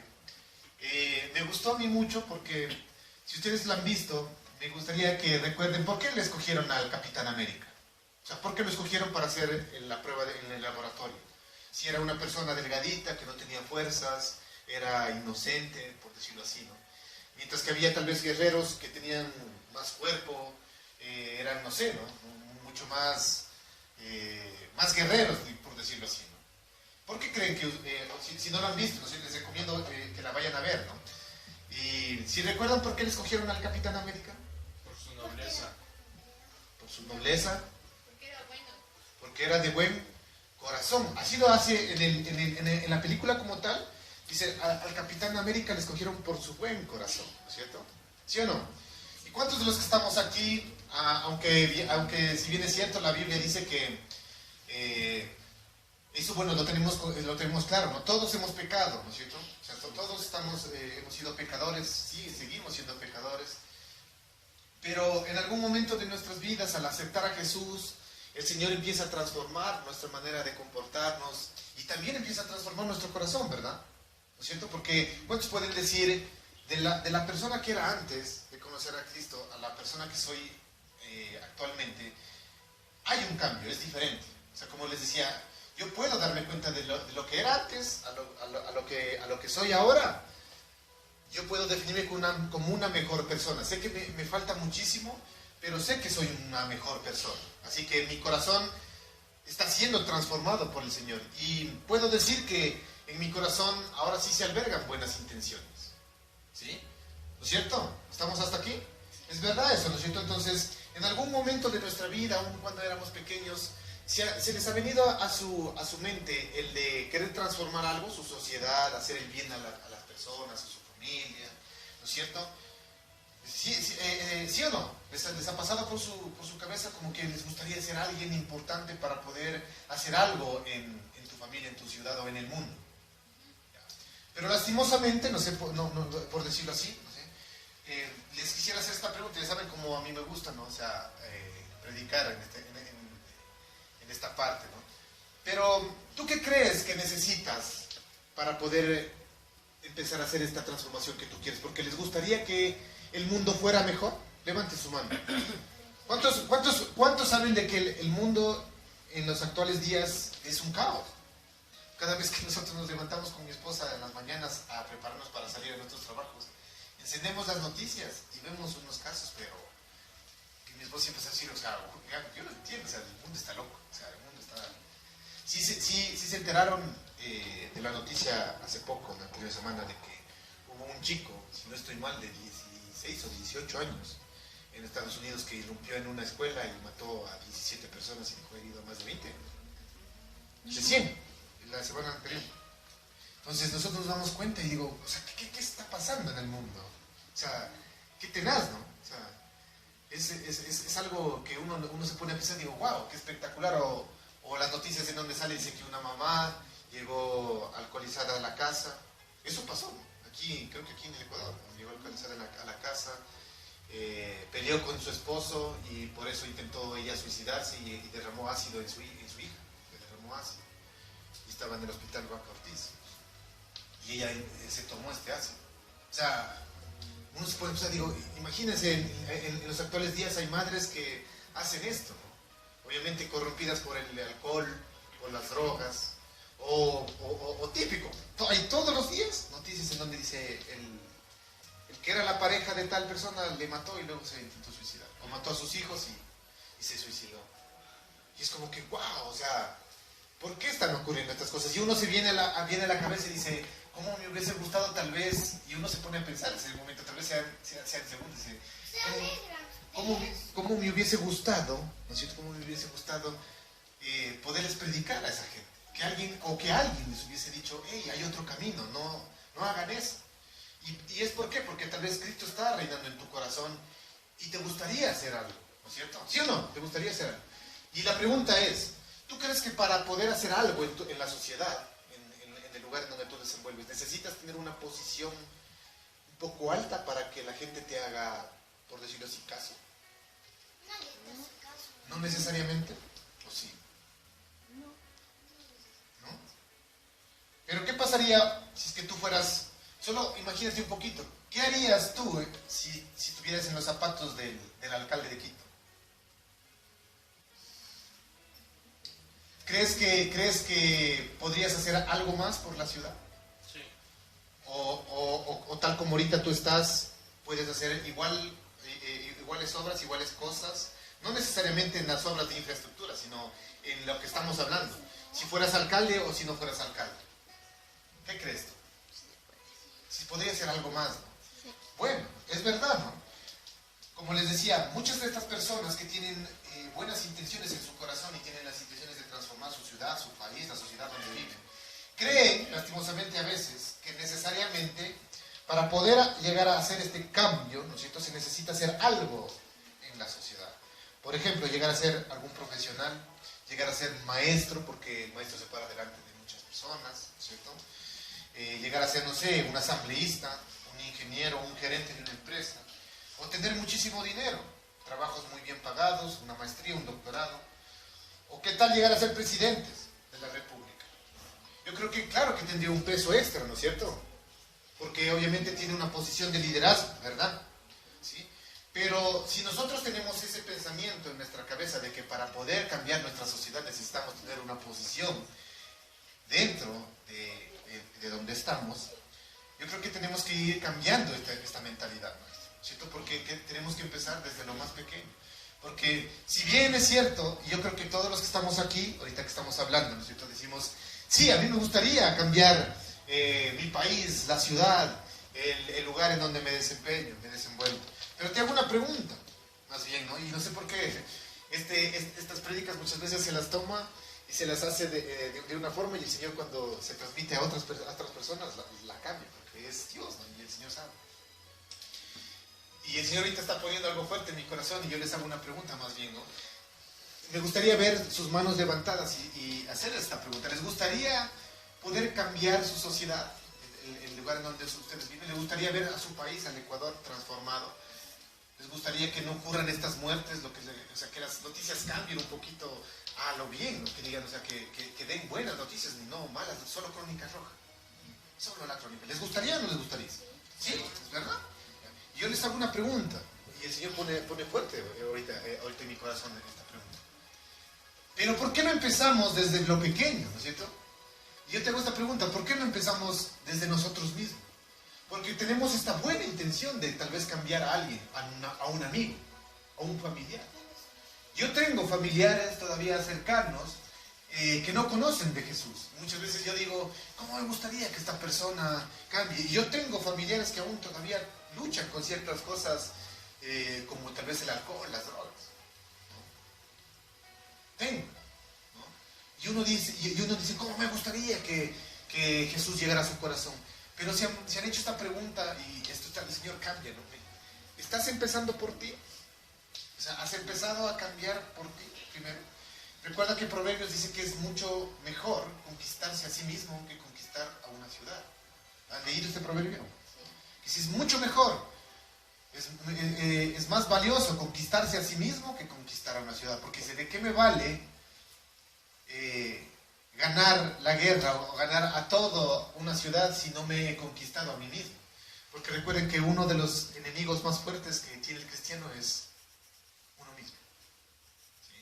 me gustó a mí mucho porque si ustedes la han visto, me gustaría que recuerden por qué le escogieron al Capitán América. O sea, ¿por qué lo escogieron para hacer la prueba en el laboratorio? Si era una persona delgadita, que no tenía fuerzas, era inocente, por decirlo así, ¿no? Mientras que había tal vez guerreros que tenían más cuerpo, eran, no sé, ¿no? Mucho más guerreros, por decirlo así, ¿no? ¿Por qué creen que, si no lo han visto, no sé, les recomiendo que la vayan a ver, ¿no? Y si recuerdan por qué le escogieron al Capitán América? Por su nobleza. Por su nobleza. Porque era bueno. Porque era de buen corazón. Así lo hace en la película como tal. Dice, al Capitán América le escogieron por su buen corazón, ¿no es cierto? ¿Sí o no? ¿Y cuántos de los que estamos aquí, aunque si bien es cierto, la Biblia dice que eso, bueno, lo tenemos claro, ¿no? Todos hemos pecado, ¿no es cierto? O sea, todos hemos sido pecadores, sí, seguimos siendo pecadores. Pero en algún momento de nuestras vidas, al aceptar a Jesús, el Señor empieza a transformar nuestra manera de comportarnos y también empieza a transformar nuestro corazón, ¿verdad? ¿No es cierto? Porque ¿cuántos pueden decir de la persona que era antes de conocer a Cristo a la persona que soy actualmente? Hay un cambio, es diferente. O sea, como les decía, yo puedo darme cuenta de lo que era antes a lo que soy ahora. Yo puedo definirme como una mejor persona. Sé que me falta muchísimo, pero sé que soy una mejor persona. Así que mi corazón está siendo transformado por el Señor. Y puedo decir que en mi corazón ahora sí se albergan buenas intenciones. ¿Sí? ¿No es cierto? ¿Estamos hasta aquí? Es verdad eso, ¿no es cierto? Entonces, en algún momento de nuestra vida, aun cuando éramos pequeños, se les ha venido a su mente el de querer transformar algo, su sociedad, hacer el bien a las personas, a su familia, ¿no es cierto? ¿Sí o no? ¿Les ha pasado por su cabeza como que les gustaría ser alguien importante para poder hacer algo en tu familia, en tu ciudad o en el mundo? Pero lastimosamente, no sé, por decirlo así, no sé, les quisiera hacer esta pregunta. Ya saben cómo a mí me gusta, ¿no? O sea, predicar en esta parte, ¿no? Pero, ¿tú qué crees que necesitas para poder empezar a hacer esta transformación que tú quieres? Porque les gustaría que el mundo fuera mejor. Levante su mano. ¿Cuántos saben de que el mundo en los actuales días es un caos? Cada vez que nosotros nos levantamos con mi esposa en las mañanas a prepararnos para salir a nuestros trabajos, encendemos las noticias y vemos unos casos, pero mi esposa siempre se decir, o sea, yo no entiendo, o sea, el mundo está loco, o sea, el mundo está... Sí se enteraron de la noticia hace poco, la anterior semana, de que hubo un chico, si no estoy mal, de 16 o 18 años, en Estados Unidos que irrumpió en una escuela y mató a 17 personas y dejó herido a más de 20. Recién, la semana anterior. Entonces nosotros nos damos cuenta y digo, o sea, ¿qué está pasando en el mundo? O sea, qué tenaz, ¿no? O sea, es algo que uno se pone a pensar y digo, wow, qué espectacular. O las noticias en donde sale dice que una mamá llegó alcoholizada a la casa. Eso pasó, ¿no? Aquí, creo que aquí en el Ecuador, ¿no? Llegó alcoholizada a la casa, peleó con su esposo y por eso intentó ella suicidarse y derramó ácido en su hija. Le derramó ácido. Y estaba en el hospital Vaca Ortiz. Y ella se tomó este ácido. O sea, uno se puede pensar, digo, imagínense, en los actuales días hay madres que hacen esto, ¿no? Obviamente corrompidas por el alcohol, por las drogas, o típico. Hay todos los días noticias en donde dice el que era la pareja de tal persona le mató y luego se intentó suicidar. O mató a sus hijos y se suicidó. Y es como que, wow, o sea, ¿por qué están ocurriendo estas cosas? Y uno se viene a la cabeza y dice, ¿cómo me hubiese gustado tal vez? Y uno se pone a pensar en ese momento, tal vez sea en segundos. ¿Cómo me hubiese gustado, ¿no es cierto? ¿Cómo me hubiese gustado poderles predicar a esa gente? Que alguien les hubiese dicho, hey, hay otro camino, no hagan eso. ¿Y es por qué? Porque tal vez Cristo está reinando en tu corazón y te gustaría hacer algo, ¿no es cierto? ¿Sí o no? ¿Te gustaría hacer algo? Y la pregunta es, ¿tú crees que para poder hacer algo en la sociedad, en el lugar en donde tú desenvuelves, necesitas tener una posición un poco alta para que la gente te haga, por decirlo así, caso? Nadie te hace caso. ¿No necesariamente? ¿O sí? ¿No? Pero ¿qué pasaría si es que tú fueras, solo imagínate un poquito, ¿qué harías tú si estuvieras en los zapatos del alcalde de Quito? ¿Crees que podrías hacer algo más por la ciudad? Sí. O tal como ahorita tú estás, puedes hacer iguales obras, iguales cosas, no necesariamente en las obras de infraestructura, sino en lo que estamos hablando. Si fueras alcalde o si no fueras alcalde. ¿Qué crees tú? Si podría hacer algo más, ¿no? Bueno, es verdad, ¿no? Como les decía, muchas de estas personas que tienen buenas intenciones en su corazón y tienen las intenciones de transformar su ciudad, su país, la sociedad donde viven, creen, lastimosamente a veces, que necesariamente para poder llegar a hacer este cambio, ¿no es cierto?, se necesita hacer algo en la sociedad. Por ejemplo, llegar a ser algún profesional, llegar a ser maestro, porque el maestro se para delante de muchas personas, ¿no es cierto? Llegar a ser, no sé, un asambleísta, un ingeniero, un gerente de una empresa, o tener muchísimo dinero, trabajos muy bien pagados, una maestría, un doctorado, o qué tal llegar a ser presidentes de la República. Yo creo que, claro que tendría un peso extra, ¿no es cierto? Porque obviamente tiene una posición de liderazgo, ¿verdad? ¿Sí? Pero si nosotros tenemos ese pensamiento en nuestra cabeza de que para poder cambiar nuestra sociedad necesitamos tener una posición dentro de donde estamos, yo creo que tenemos que ir cambiando esta mentalidad, ¿no? ¿Cierto? Porque tenemos que empezar desde lo más pequeño. Porque si bien es cierto, y yo creo que todos los que estamos aquí, ahorita que estamos hablando, ¿no es cierto?, decimos, sí, a mí me gustaría cambiar mi país, la ciudad, el lugar en donde me desempeño, me desenvuelvo. Pero te hago una pregunta, más bien, ¿no? Y no sé por qué estas prédicas muchas veces se las toma y se las hace de una forma, y el Señor cuando se transmite a otras personas la cambia, porque es Dios, ¿no? Y el Señor sabe. Y el Señor ahorita está poniendo algo fuerte en mi corazón y yo les hago una pregunta más bien, ¿no? Me gustaría ver sus manos levantadas y hacer esta pregunta. ¿Les gustaría poder cambiar su sociedad, el lugar en donde ustedes viven? ¿Les gustaría ver a su país, al Ecuador, transformado? ¿Les gustaría que no ocurran estas muertes, o sea, que las noticias cambien un poquito a lo bien, ¿no? Que digan, o sea, que den buenas noticias, ni no malas, solo crónica roja? Solo la crónica. ¿Les gustaría o no les gustaría? Sí, ¿es verdad? Yo les hago una pregunta, y el Señor pone fuerte ahorita en mi corazón esta pregunta. Pero ¿por qué no empezamos desde lo pequeño, ¿no es cierto? Y yo te hago esta pregunta, ¿por qué no empezamos desde nosotros mismos? Porque tenemos esta buena intención de tal vez cambiar a alguien, a un amigo, a un familiar. Yo tengo familiares todavía cercanos que no conocen de Jesús. Muchas veces yo digo, ¿cómo me gustaría que esta persona cambie? Y yo tengo familiares que aún todavía luchan con ciertas cosas como tal vez el alcohol, las drogas. ¿No? Tengo. ¿No? Y uno dice, ¿cómo me gustaría que Jesús llegara a su corazón? Pero se han hecho esta pregunta y el Señor cambia, ¿no? ¿Estás empezando por ti? O sea, ¿has empezado a cambiar por ti primero? Recuerda que Proverbios dice que es mucho mejor conquistarse a sí mismo que conquistar a una ciudad. ¿Han leído este proverbio? Que si es mucho mejor, es más valioso conquistarse a sí mismo que conquistar a una ciudad. Porque ¿de qué me vale ganar la guerra o ganar a toda una ciudad si no me he conquistado a mí mismo? Porque recuerden que uno de los enemigos más fuertes que tiene el cristiano es uno mismo. ¿Sí?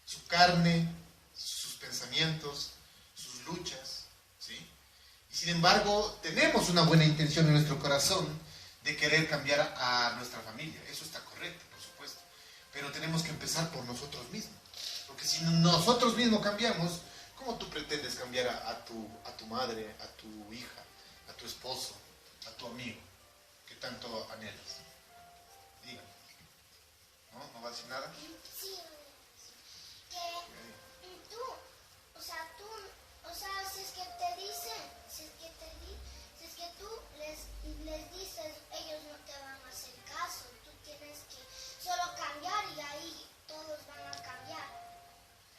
Su carne, sus pensamientos, sus luchas. ¿Sí? Y sin embargo, tenemos una buena intención en nuestro corazón de querer cambiar a nuestra familia. Eso está correcto, por supuesto. Pero tenemos que empezar por nosotros mismos. Porque si nosotros mismos cambiamos, ¿cómo tú pretendes cambiar a tu madre, a tu hija, a tu esposo, a tu amigo que tanto anhelas? Dígame. ¿No? ¿No va a decir nada? Sí, que tú, o sea, si es que te dicen, si es que tú les dices, ellos no te van a hacer caso, tú tienes que solo cambiar y ahí todos van a cambiar.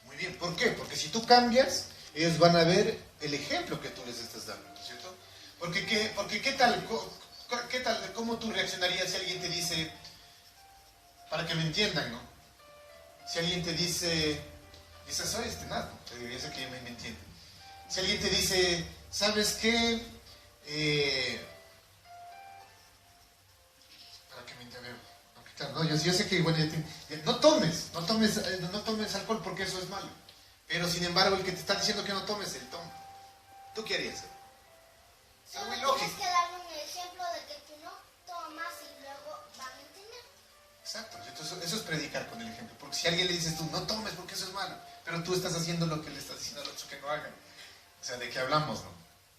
Muy bien, ¿por qué? Porque si tú cambias, ellos van a ver el ejemplo que tú les estás dando, ¿no es cierto? Porque ¿qué tal, cómo tú reaccionarías si alguien te dice, para que me entiendan, ¿no? Si alguien te dice, esa soy nada, yo sé que ya me entienden. Si alguien te dice, ¿sabes qué? Para que me entiendan, no, yo sé que, bueno, no tomes alcohol porque eso es malo. Pero sin embargo, el que te está diciendo que no tomes, él toma. ¿Tú qué harías? Es muy lógico. Tienes que darle un ejemplo de que tú no tomas y luego van a entender. Exacto, eso es predicar con el ejemplo. Porque si a alguien le dices tú, no tomes porque eso es malo, pero tú estás haciendo lo que le estás diciendo al otro que no hagan. O sea, ¿de qué hablamos, no? O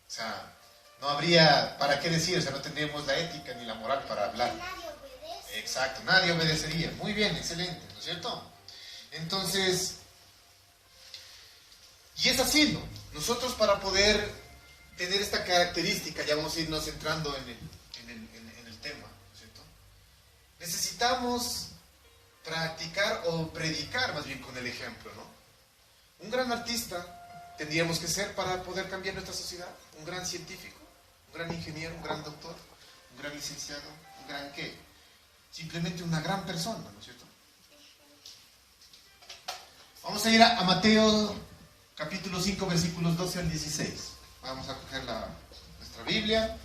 sea, no habría para qué decir, o sea, no tendríamos la ética ni la moral para hablar. Nadie obedece. Exacto, nadie obedecería. Muy bien, excelente, ¿no es cierto? Entonces, y es así, ¿no? Nosotros para poder tener esta característica, ya vamos a irnos entrando en el tema, ¿no es cierto? Necesitamos practicar o predicar más bien con el ejemplo, ¿no? Un gran artista tendríamos que ser para poder cambiar nuestra sociedad, un gran científico, un gran ingeniero, un gran doctor, un gran licenciado, un gran ¿qué? Simplemente una gran persona, ¿no es cierto? Vamos a ir a Mateo capítulo 5, versículos 12 al 16. Vamos a coger nuestra Biblia.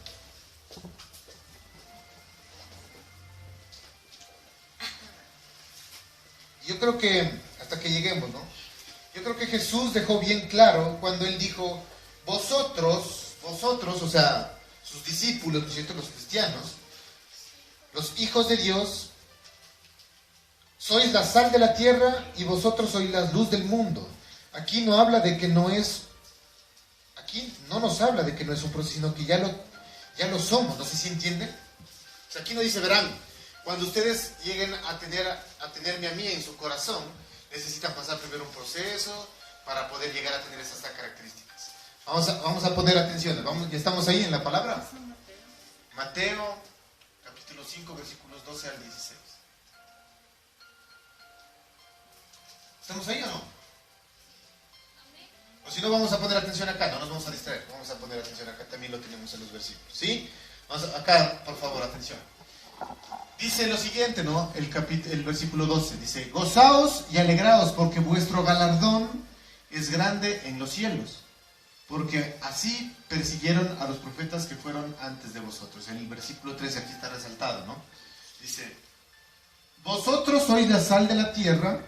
Yo creo que, hasta que lleguemos, ¿no? Yo creo que Jesús dejó bien claro cuando Él dijo, vosotros, o sea, sus discípulos, ¿no es cierto?, los cristianos, los hijos de Dios, sois la sal de la tierra y vosotros sois la luz del mundo. Aquí no habla de que no es, aquí no nos habla de que no es un proceso, sino que ya lo somos, no sé si entienden. O sea, aquí no dice, verán, cuando ustedes lleguen a tenerme a mí en su corazón, necesitan pasar primero un proceso para poder llegar a tener esas características. Vamos a poner atención, ya estamos ahí en la palabra. Mateo, capítulo 5, versículos 12 al 16. ¿Estamos ahí o no? O si no, vamos a poner atención acá, no nos vamos a distraer, vamos a poner atención acá, también lo tenemos en los versículos, ¿sí? Acá, por favor, atención. Dice lo siguiente, ¿no? El versículo 12, dice, gozaos y alegraos porque vuestro galardón es grande en los cielos, porque así persiguieron a los profetas que fueron antes de vosotros. En el versículo 13, aquí está resaltado, ¿no? Dice, vosotros sois la sal de la tierra,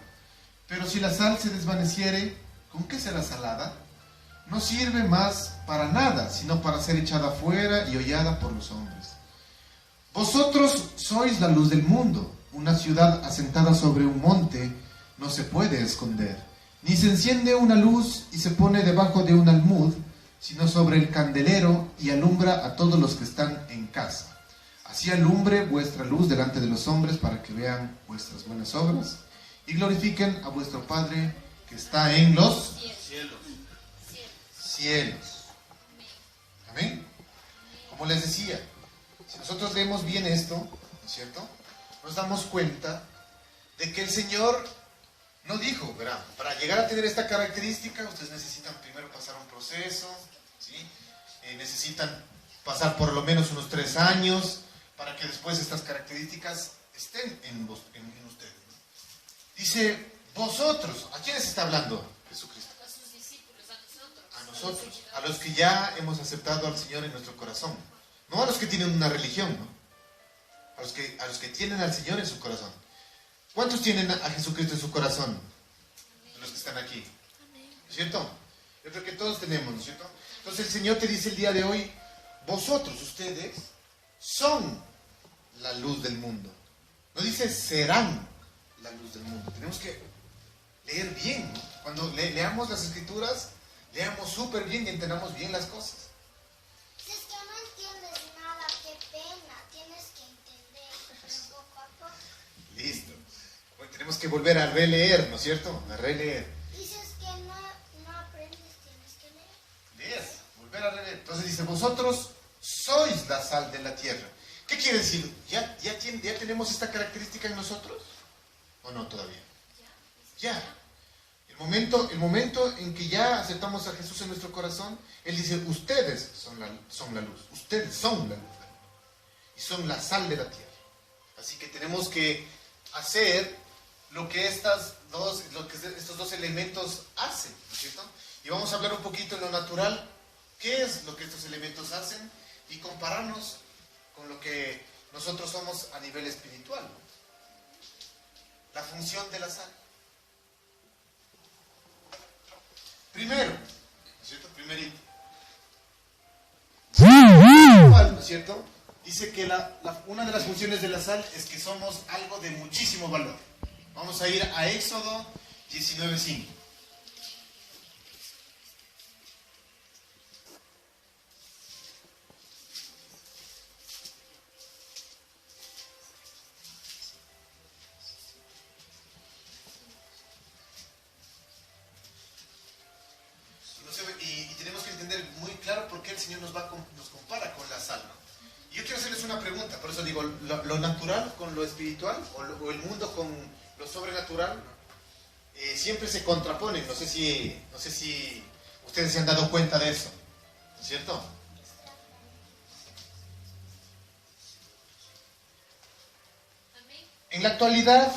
pero si la sal se desvaneciere, ¿con qué será salada? No sirve más para nada, sino para ser echada fuera y hollada por los hombres. Vosotros sois la luz del mundo. Una ciudad asentada sobre un monte no se puede esconder. Ni se enciende una luz y se pone debajo de un almud, sino sobre el candelero y alumbra a todos los que están en casa. Así alumbre vuestra luz delante de los hombres para que vean vuestras buenas obras y glorifiquen a vuestro Padre que está en los cielos. Amén. Como les decía, si nosotros leemos bien esto, ¿no es cierto?, nos damos cuenta de que el Señor no dijo, verán, para llegar a tener esta característica, ustedes necesitan primero pasar un proceso, ¿sí? Necesitan pasar por lo menos unos 3 años para que después estas características estén en ustedes. Dice, vosotros, ¿a quiénes está hablando Jesucristo? A sus discípulos, a nosotros. A nosotros, a los que ya hemos aceptado al Señor en nuestro corazón. No a los que tienen una religión, ¿no? A los que tienen al Señor en su corazón. ¿Cuántos tienen a Jesucristo en su corazón? De los que están aquí. ¿No es cierto? Yo creo que todos tenemos, ¿no es cierto? Entonces el Señor te dice el día de hoy, vosotros, ustedes, son la luz del mundo. No dice serán la luz del mundo. Tenemos que leer bien, ¿no? Cuando leamos las Escrituras, leamos súper bien y entendamos bien las cosas. Si es que no entiendes nada, qué pena, tienes que entender poco a poco. Listo. Hoy tenemos que volver a releer, ¿no es cierto? A releer. Y si es que no aprendes, tienes que leer. Leer, volver a releer. Entonces dice, vosotros sois la sal de la tierra. ¿Qué quiere decir? ¿Ya tenemos esta característica en nosotros? ¿O no todavía? Ya. El momento en que ya aceptamos a Jesús en nuestro corazón, Él dice, ustedes son la luz. Ustedes son la luz del mundo. Y son la sal de la tierra. Así que tenemos que hacer lo que estos dos elementos hacen, ¿no es cierto? Y vamos a hablar un poquito en lo natural, qué es lo que estos elementos hacen y compararnos con lo que nosotros somos a nivel espiritual, ¿no? La función de la sal. Primero, ¿no es cierto? Primerito. ¿No es cierto? Dice que una de las funciones de la sal es que somos algo de muchísimo valor. Vamos a ir a Éxodo 19:5. Y tenemos que entender muy claro por qué el Señor nos compara con la sal, ¿no? Y yo quiero hacerles una pregunta, por eso digo, lo natural con lo espiritual o el mundo con lo sobrenatural siempre se contraponen. No sé si ustedes se han dado cuenta de eso, ¿no es cierto? En la actualidad,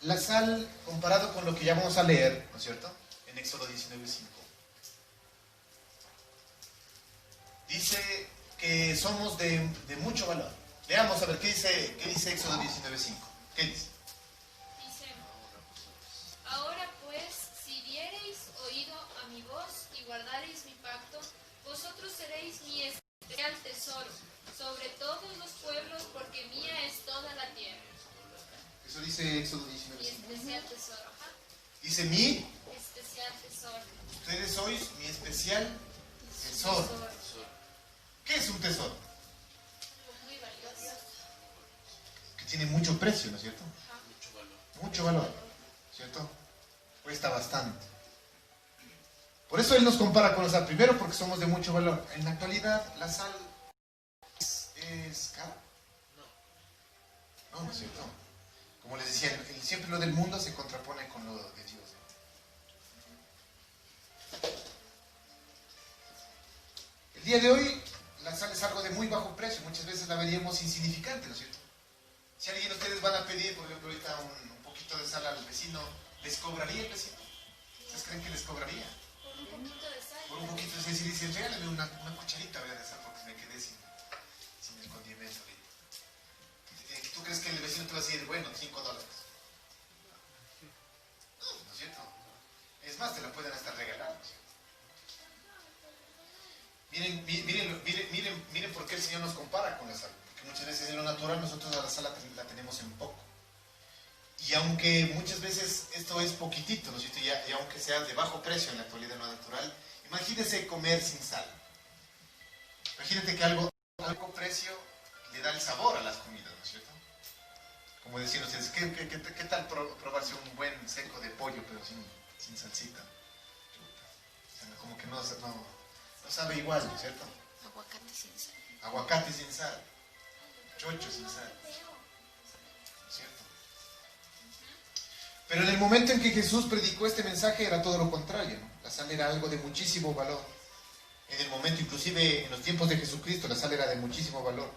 la sal, comparado con lo que ya vamos a leer, ¿no es cierto? En Éxodo 19:5. Dice que somos de mucho valor. Veamos a ver qué dice Éxodo 19:5. ¿Qué dice? Dice, ahora pues, si diereis oído a mi voz y guardareis mi pacto, vosotros seréis mi especial tesoro sobre todos los pueblos, porque mía es toda la tierra. Eso dice Éxodo Mi 19:5. especial tesoro. Ajá. Dice mi, Especial tesoro. ustedes sois mi especial tesoro. ¿Qué es un tesoro? Muy valioso. Que tiene mucho precio, ¿no es cierto? Ajá. Mucho valor, ¿cierto? Cuesta bastante. Por eso Él nos compara con la sal. Primero porque somos de mucho valor. En la actualidad, ¿la sal es cara? No es cierto. Como les decía, siempre lo del mundo se contrapone con lo de Dios, ¿no? El día de hoy, la sal es algo de muy bajo precio. Muchas veces la veríamos insignificante, ¿no es cierto? Si alguien de ustedes van a pedir, por ejemplo, ahorita un poquito de sal al vecino, ¿les cobraría el vecino? ¿Ustedes creen que les cobraría? Por un poquito de sal. Por un poquito de sal, si dicen, regálame una cucharita de sal porque me quedé sin el condimento. ¿Tú crees que el vecino te va a decir, bueno, $5? No, ¿no es cierto? Es más, te la pueden hasta regalar, ¿no es cierto? Miren por qué el Señor nos compara con la sal. Porque muchas veces en lo natural nosotros a la sal la tenemos en poco. Y aunque muchas veces esto es poquitito, ¿no es cierto? Y aunque sea de bajo precio en la actualidad en lo natural, imagínense comer sin sal. Imagínate que algo con precio le da el sabor a las comidas, ¿no es cierto? Como decían ustedes, ¿qué tal probarse un buen seco de pollo pero sin salsita? O sea, como que no sabe igual, ¿no es cierto? Aguacate sin sal. Aguacate sin sal, chocho sin sal, ¿no es cierto? Pero en el momento en que Jesús predicó este mensaje era todo lo contrario, ¿no? La sal era algo de muchísimo valor. En el momento, inclusive en los tiempos de Jesucristo, la sal era de muchísimo valor.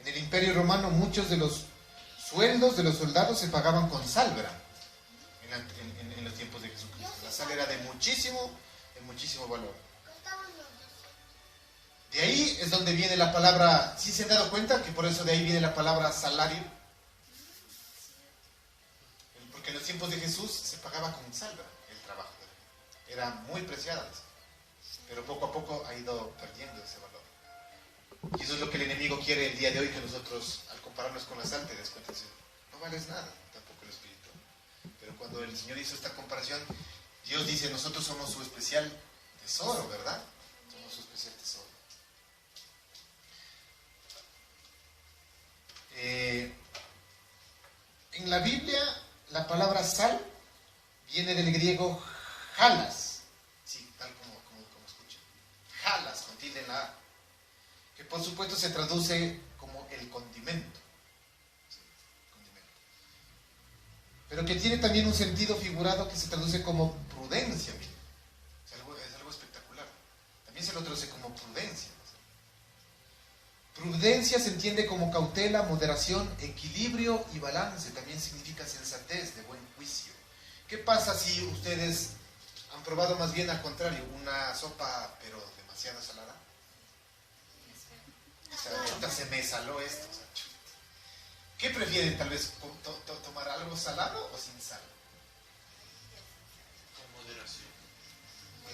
En el Imperio Romano muchos de los sueldos de los soldados se pagaban con salvia en los tiempos de Jesucristo. La sal era de muchísimo valor. De ahí es donde viene la palabra, ¿sí se han dado cuenta? Que por eso de ahí viene la palabra salario. Porque en los tiempos de Jesús se pagaba con salvia el trabajo. Era muy preciada, pero poco a poco ha ido perdiendo ese valor. Y eso es lo que el enemigo quiere el día de hoy, que nosotros, al compararnos con la sal, te des cuenta, no vales nada, tampoco el espíritu. Pero cuando el Señor hizo esta comparación, Dios dice, nosotros somos su especial tesoro, ¿verdad? Somos su especial tesoro. En la Biblia, la palabra sal viene del griego halas, sí, tal como escuchan. Halas, con tilde en la A, que por supuesto se traduce como el condimento. Sí, condimento. Pero que tiene también un sentido figurado que se traduce como prudencia. Mira. Es algo espectacular. También se lo traduce como prudencia. Prudencia se entiende como cautela, moderación, equilibrio y balance. También significa sensatez, de buen juicio. ¿Qué pasa si ustedes han probado más bien al contrario, una sopa pero demasiado salada? O sea, chuta, se me saló esto. O sea, chuta. ¿Qué prefieren tal vez? ¿Tomar algo salado o sin sal? Con moderación.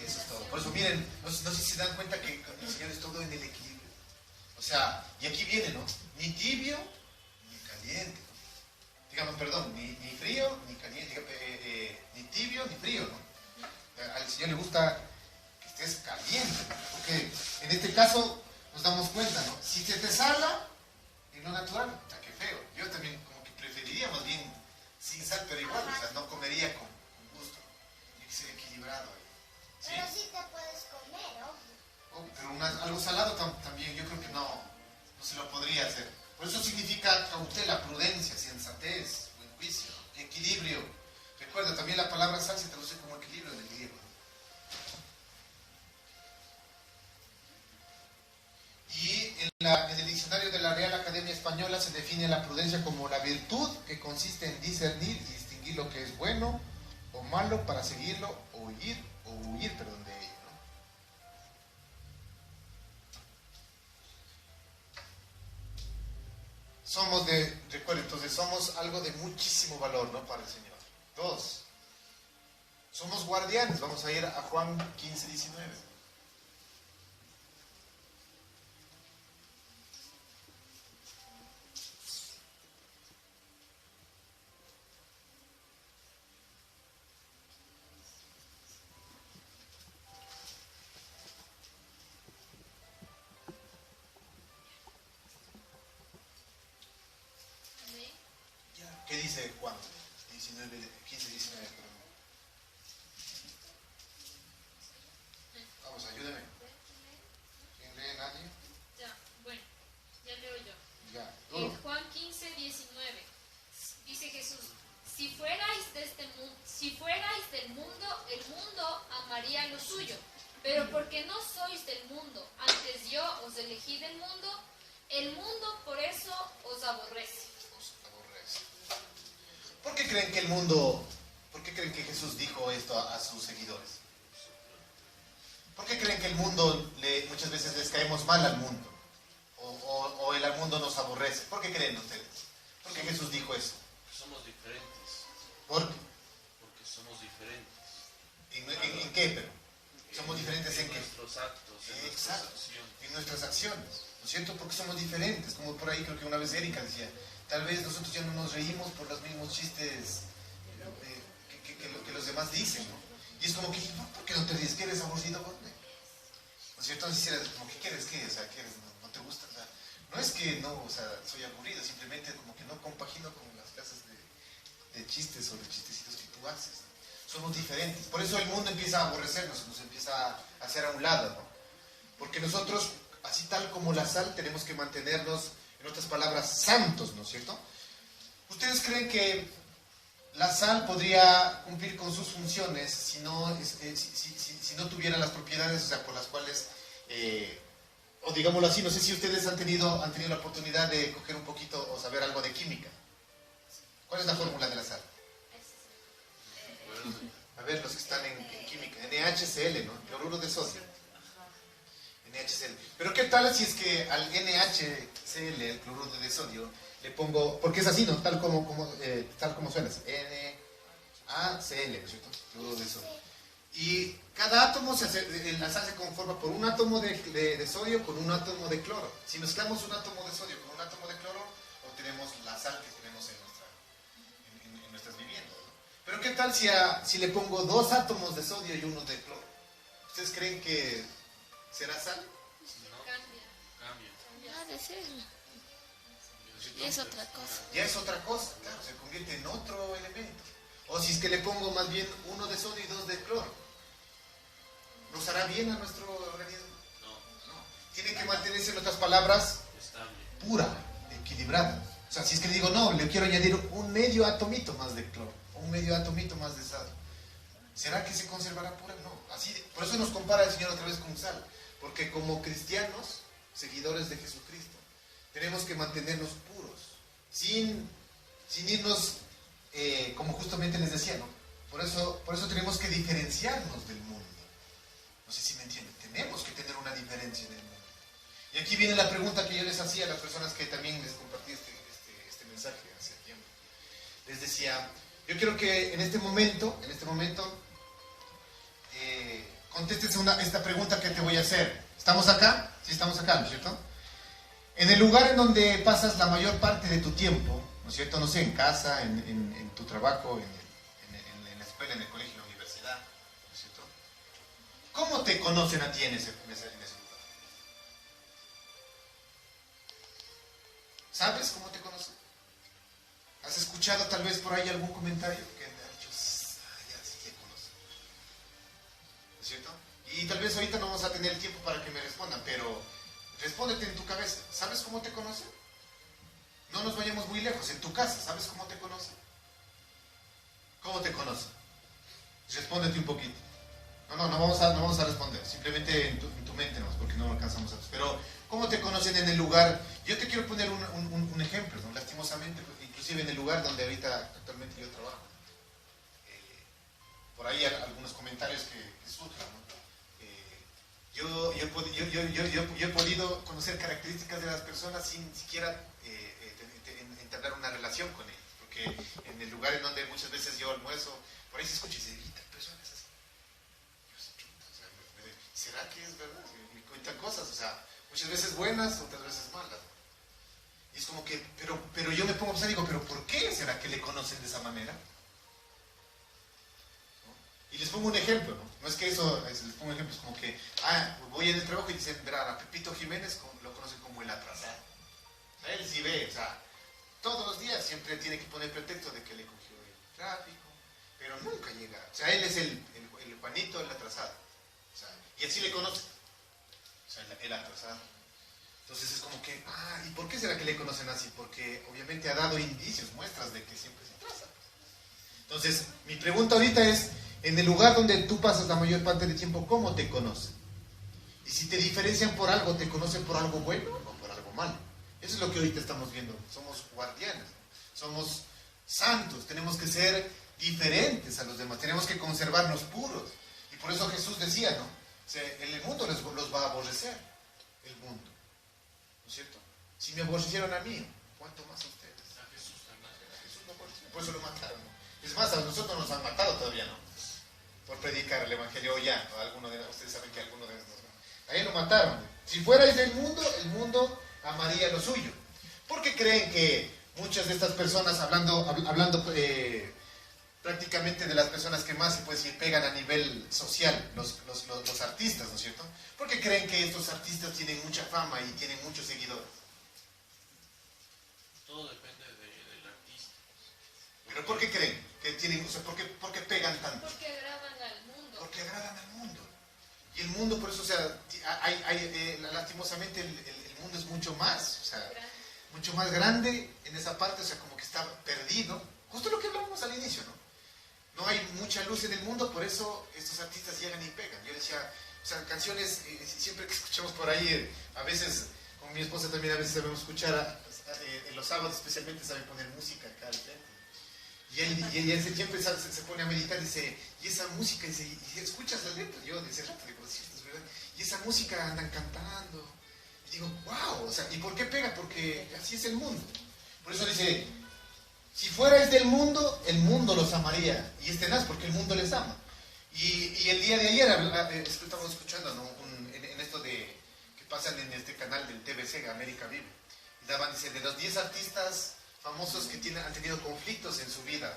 Eso es todo. Por eso miren, no sé si se dan cuenta que el Señor es todo en el equilibrio. O sea, y aquí viene, ¿no? Ni tibio, ni caliente. Digamos, perdón, ni frío, ni caliente, ni tibio, ni frío, ¿no? Al Señor le gusta que estés caliente, ¿no? Porque en este caso nos damos cuenta, ¿no? Si se te sala, en lo natural, ya que feo. Yo también como que preferiría más bien sin sal, pero igual, o sea, no comería con gusto. Tiene que ser equilibrado ahí. ¿Sí? Pero sí te puedes comer, ¿no? Pero algo salado también, yo creo que no se lo podría hacer. Por eso significa cautela, prudencia, sensatez, buen juicio, equilibrio. Recuerda, también la palabra sal se traduce como equilibrio en el griego. Y en el diccionario de la Real Academia Española se define la prudencia como la virtud que consiste en discernir y distinguir lo que es bueno o malo para seguirlo o huir de ello. Recuerden, entonces somos algo de muchísimo valor, ¿no? Para el Señor. 2. Somos guardianes. Vamos a ir a Juan 15, 19. ¿Qué dice Juan? 15, 19, perdón. Vamos, ayúdame. ¿Quién lee? ¿Nadie? Ya, bueno, ya leo yo. Ya. En Juan 15, 19, dice Jesús, si fuerais del mundo, el mundo amaría lo suyo, pero porque no sois del mundo, antes yo os elegí del mundo, el mundo por eso os aborrece. ¿Por qué creen que Jesús dijo esto a sus seguidores? ¿Por qué creen que el mundo, muchas veces les caemos mal al mundo? O el al mundo nos aborrece. ¿Por qué creen ustedes? ¿Por qué Jesús dijo eso? Somos diferentes. ¿Por qué? Porque somos diferentes. ¿En qué, pero? ¿Somos diferentes en qué? En nuestros actos, en nuestras acciones. En nuestras acciones, ¿no es cierto? Porque somos diferentes. Como por ahí creo que una vez Erika decía, tal vez nosotros ya no nos reímos por los mismos chistes que los demás dicen, ¿no? Y es como que, ¿por qué no te ríes? ¿Que eres aburrido? ¿no es cierto? Entonces, como, ¿qué quieres? ¿Qué? O sea, ¿quieres? ¿No te gusta? O sea, no es que no, o sea, soy aburrido, simplemente como que no compagino con las clases de chistes o de chistecitos que tú haces. Somos diferentes. Por eso el mundo empieza a aborrecernos, nos empieza a hacer a un lado, ¿no? Porque nosotros, así tal como la sal, tenemos que mantenernos, en otras palabras, santos, ¿no es cierto? ¿Ustedes creen que la sal podría cumplir con sus funciones si no tuviera las propiedades, o sea, por las cuales, o digámoslo así, no sé si ustedes han tenido la oportunidad de coger un poquito o saber algo de química? ¿Cuál es la fórmula de la sal? A ver, los que están en química, NaCl, ¿no? Cloruro de sodio. NaCl. Pero ¿qué tal si es que al NaCl, el cloruro de sodio, le pongo, porque es así, ¿no? Tal como suena, NaCl, ¿no es cierto? Cloruro de sodio. Y cada átomo, la sal se conforma por un átomo de sodio con un átomo de cloro. Si mezclamos un átomo de sodio con un átomo de cloro, obtenemos la sal que tenemos en nuestras viviendas, ¿no? Pero ¿qué tal si le pongo 2 átomos de sodio y uno de cloro? ¿Ustedes creen que será sal? Cambia. Ya de ser. Y es otra cosa. Ya es otra cosa, claro, se convierte en otro elemento. O si es que le pongo más bien 1 de sodio y 2 de cloro, ¿nos hará bien a nuestro organismo? No. Tiene que mantenerse, en otras palabras, Estable. pura, equilibrada. O sea, si es que digo, no, le quiero añadir un medio atomito más de cloro, un medio atomito más de sal, ¿será que se conservará pura? No. Así, por eso nos compara el Señor otra vez con sal, porque como cristianos, seguidores de Jesucristo, tenemos que mantenernos puros, sin irnos, como justamente les decía, ¿no? Por eso tenemos que diferenciarnos del mundo. No sé si me entienden, tenemos que tener una diferencia en el mundo. Y aquí viene la pregunta que yo les hacía a las personas que también les compartí este mensaje hace tiempo. Les decía, yo quiero que en este momento, contestes esta pregunta que te voy a hacer. ¿Estamos acá? Sí, estamos acá, ¿no es cierto? En el lugar en donde pasas la mayor parte de tu tiempo, ¿no es cierto? No sé, en casa, en tu trabajo, en la escuela, en el colegio, en la universidad, ¿no es cierto? ¿Cómo te conocen a ti en ese lugar? ¿Sabes cómo te conocen? ¿Has escuchado tal vez por ahí algún comentario que te ha dicho, ya sí te conozco? ¿No es cierto? Y tal vez ahorita no vamos a tener el tiempo para que me respondan, pero respóndete en tu cabeza. ¿Sabes cómo te conocen? No nos vayamos muy lejos. En tu casa, ¿sabes cómo te conocen? ¿Cómo te conocen? Respóndete un poquito. No vamos a responder. Simplemente en tu mente, no, porque no alcanzamos a ver. Pero, ¿cómo te conocen en el lugar? Yo te quiero poner un ejemplo, ¿no? Lastimosamente, inclusive en el lugar donde ahorita actualmente yo trabajo. Por ahí algunos comentarios que surjan, ¿no? Yo he podido conocer características de las personas sin siquiera entablar una relación con ellos, porque en el lugar en donde muchas veces yo almuerzo, por ahí se escucha y se dice, personas así. ¿Será que es verdad? Me cuentan cosas, o sea, muchas veces buenas, otras veces malas. Y es como que, pero yo me pongo a pensar y digo, ¿pero por qué será que le conocen de esa manera? Y les pongo un ejemplo, ¿no? No es que eso, les pongo un ejemplo, es como que, voy en el trabajo y dicen, verá, a Pepito Jiménez lo conocen como el atrasado. A él sí ve, o sea, todos los días siempre tiene que poner pretexto de que le cogió el tráfico, pero nunca llega. O sea, él es el Juanito, el atrasado. O sea, y así le conoce. O sea, el atrasado. Entonces es como que, ¿y por qué será que le conocen así? Porque obviamente ha dado indicios, muestras de que siempre se atrasa. Entonces, mi pregunta ahorita es, en el lugar donde tú pasas la mayor parte del tiempo, ¿cómo te conocen? Y si te diferencian por algo, ¿te conocen por algo bueno o por algo malo? Eso es lo que ahorita estamos viendo. Somos guardianes, somos santos, tenemos que ser diferentes a los demás, tenemos que conservarnos puros. Y por eso Jesús decía, ¿no? O sea, el mundo los va a aborrecer, el mundo. ¿No es cierto? Si me aborrecieron a mí, ¿cuánto más a ustedes? A Jesús lo aborrecieron, por eso lo mataron, ¿no? Es más, a nosotros nos han matado todavía, ¿no? Por predicar el evangelio ya, ¿no? Ustedes saben que algunos de nosotros, ¿no? Ahí lo mataron. Si fuerais del mundo, el mundo amaría lo suyo. ¿Por qué creen que muchas de estas personas, prácticamente de las personas que más, se puede decir, pegan a nivel social, los artistas, ¿no es cierto? Porque creen que estos artistas tienen mucha fama y tienen muchos seguidores. Todo depende del artista. ¿Pero por qué creen que tienen, o sea, por qué pegan tanto? Porque agradan al mundo. Porque agradan al mundo. Y el mundo, por eso, o sea, lastimosamente el mundo es mucho más, o sea, mucho más grande en esa parte, o sea, como que está perdido. Justo lo que hablábamos al inicio, ¿no? No hay mucha luz en el mundo, por eso estos artistas llegan y pegan. Yo decía, o sea, canciones, siempre que escuchamos por ahí, a veces, con mi esposa también a veces sabemos escuchar, en los sábados especialmente saben poner música acá al frente. Y él siempre se pone a meditar y dice, y esa música, y escuchas las letras, yo de ese rato digo, sí, esto es verdad, y esa música andan cantando. Y digo, wow, o sea, ¿y por qué pega? Porque así es el mundo. Por eso dice, si fuerais del mundo, el mundo los amaría. Y es tenaz porque el mundo les ama. Y el día de ayer estamos escuchando, ¿no? en esto que pasan en este canal del TVC, América Vive. Y daban, dice, de los 10 artistas famosos que han tenido conflictos en su vida.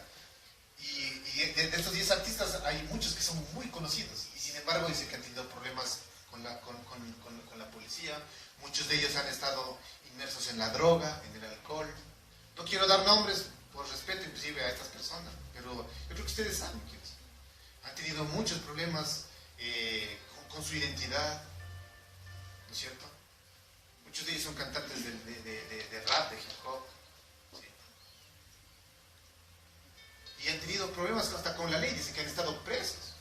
Y de estos 10 artistas hay muchos que son muy conocidos. Y sin embargo dice que han tenido problemas con la policía. Muchos de ellos han estado inmersos en la droga, en el alcohol. No quiero dar nombres por respeto inclusive a estas personas, pero yo creo que ustedes saben quiénes son. Han tenido muchos problemas con su identidad, ¿no es cierto? Muchos de ellos son cantantes de rap, de hip hop, ¿sí? Y han tenido problemas hasta con la ley, dicen que han estado presos.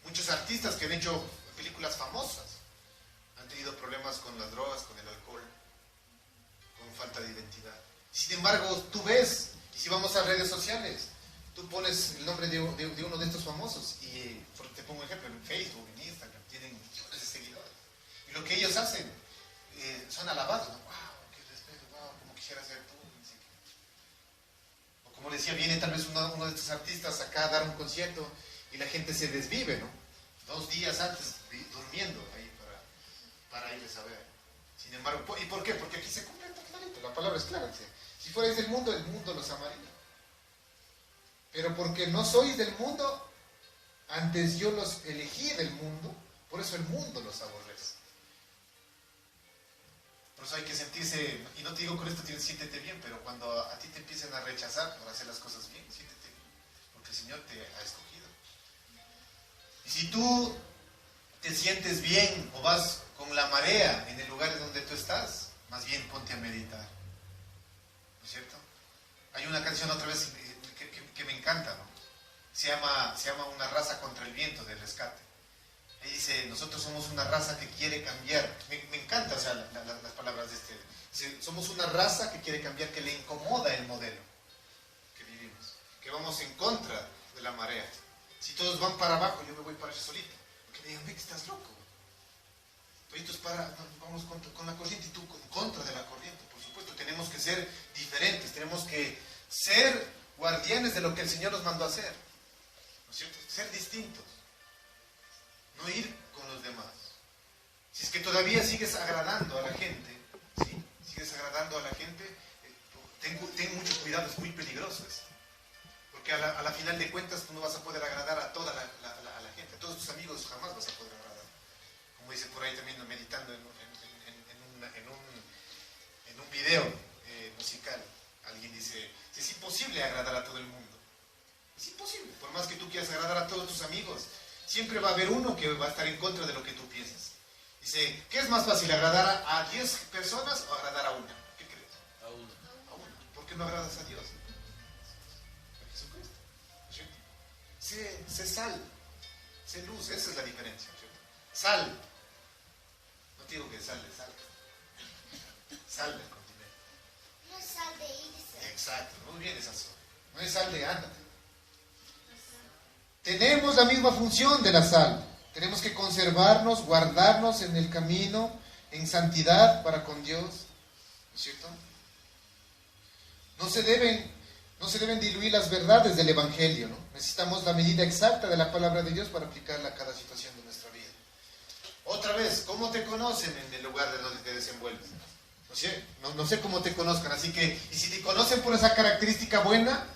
Muchos artistas que han hecho películas famosas han tenido problemas con las drogas, con el alcohol, con falta de identidad. Sin embargo, tú ves, y si vamos a redes sociales, tú pones el nombre de uno de estos famosos, y te pongo un ejemplo, en Facebook, en Instagram, tienen millones de seguidores. Y lo que ellos hacen, son alabados, ¿no? ¡Wow! ¡Qué respeto! ¡Wow! ¿Cómo quisiera ser tú? O como decía, viene tal vez uno de estos artistas acá a dar un concierto, y la gente se desvive, ¿no? 2 días antes, durmiendo ahí para irles a ver. Sin embargo, ¿y por qué? Porque aquí se cumple clarito, la palabra es clara, dice, si fuerais del mundo, el mundo los amaría. Pero porque no sois del mundo, antes yo los elegí del mundo, por eso el mundo los aborrece. Por eso hay que sentirse, y no te digo con esto, siéntete bien, pero cuando a ti te empiecen a rechazar por hacer las cosas bien, siéntete bien, porque el Señor te ha escogido. Y si tú te sientes bien o vas con la marea en el lugar donde tú estás, más bien ponte a meditar. ¿No es cierto? Hay una canción otra vez que me encanta, ¿no? Se llama Una raza contra el viento, de Rescate. Ahí dice, nosotros somos una raza que quiere cambiar. Me encanta, o sea, las palabras de este. Dice, somos una raza que quiere cambiar, que le incomoda el modelo que vivimos, que vamos en contra de la marea. Si todos van para abajo, yo me voy para allá solito. Porque me digan, ve que estás loco. Entonces vamos con la corriente y tú en contra de la corriente. Por supuesto, tenemos que ser diferentes, tenemos que ser guardianes de lo que el Señor nos mandó a hacer. ¿No es cierto? Ser distintos. No ir con los demás. Si es que todavía sigues agradando a la gente, ¿sí? Sigues agradando a la gente, ten mucho cuidado, es muy peligroso esto. Porque a la final de cuentas tú no vas a poder agradar a toda la gente, a todos tus amigos jamás vas a poder agradar. Como dice por ahí también, meditando en un video musical, alguien dice, es imposible agradar a todo el mundo. Es imposible, por más que tú quieras agradar a todos tus amigos, siempre va a haber uno que va a estar en contra de lo que tú piensas. Dice, ¿qué es más fácil, agradar a 10 personas o agradar a una? ¿Qué crees? A uno. A una. ¿Por qué no agradas a Dios? A Jesucristo. ¿Cierto? Sé sal, sé luz, esa es la diferencia. ¿Cierto? Sal. No te digo que sal de sal. Sal del continente. No es sal de irse. Exacto, muy bien esa zona. No es sal de ándate. Tenemos la misma función de la sal. Tenemos que conservarnos, guardarnos en el camino, en santidad para con Dios. ¿No es cierto? No se deben diluir las verdades del Evangelio, ¿no? Necesitamos la medida exacta de la palabra de Dios para aplicarla a cada situación de nuestra vida. Otra vez, ¿cómo te conocen en el lugar de donde te desenvuelves? No sé cómo te conozcan, así que, y si te conocen por esa característica buena,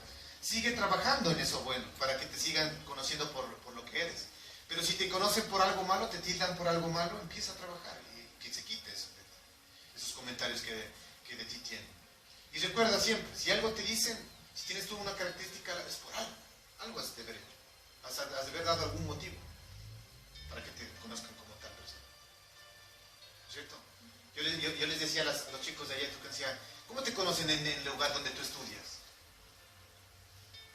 sigue trabajando en eso bueno, para que te sigan conociendo por lo que eres. Pero si te conocen por algo malo, te tildan por algo malo, empieza a trabajar y que se quite eso, esos comentarios que de ti tienen. Y recuerda siempre, si algo te dicen, si tienes tú una característica, es por algo. Algo has de haber hecho. Has de haber dado algún motivo para que te conozcan como tal persona. ¿Cierto? Yo les decía a los chicos de allá, tú que decía, ¿cómo te conocen en el lugar donde tú estudias?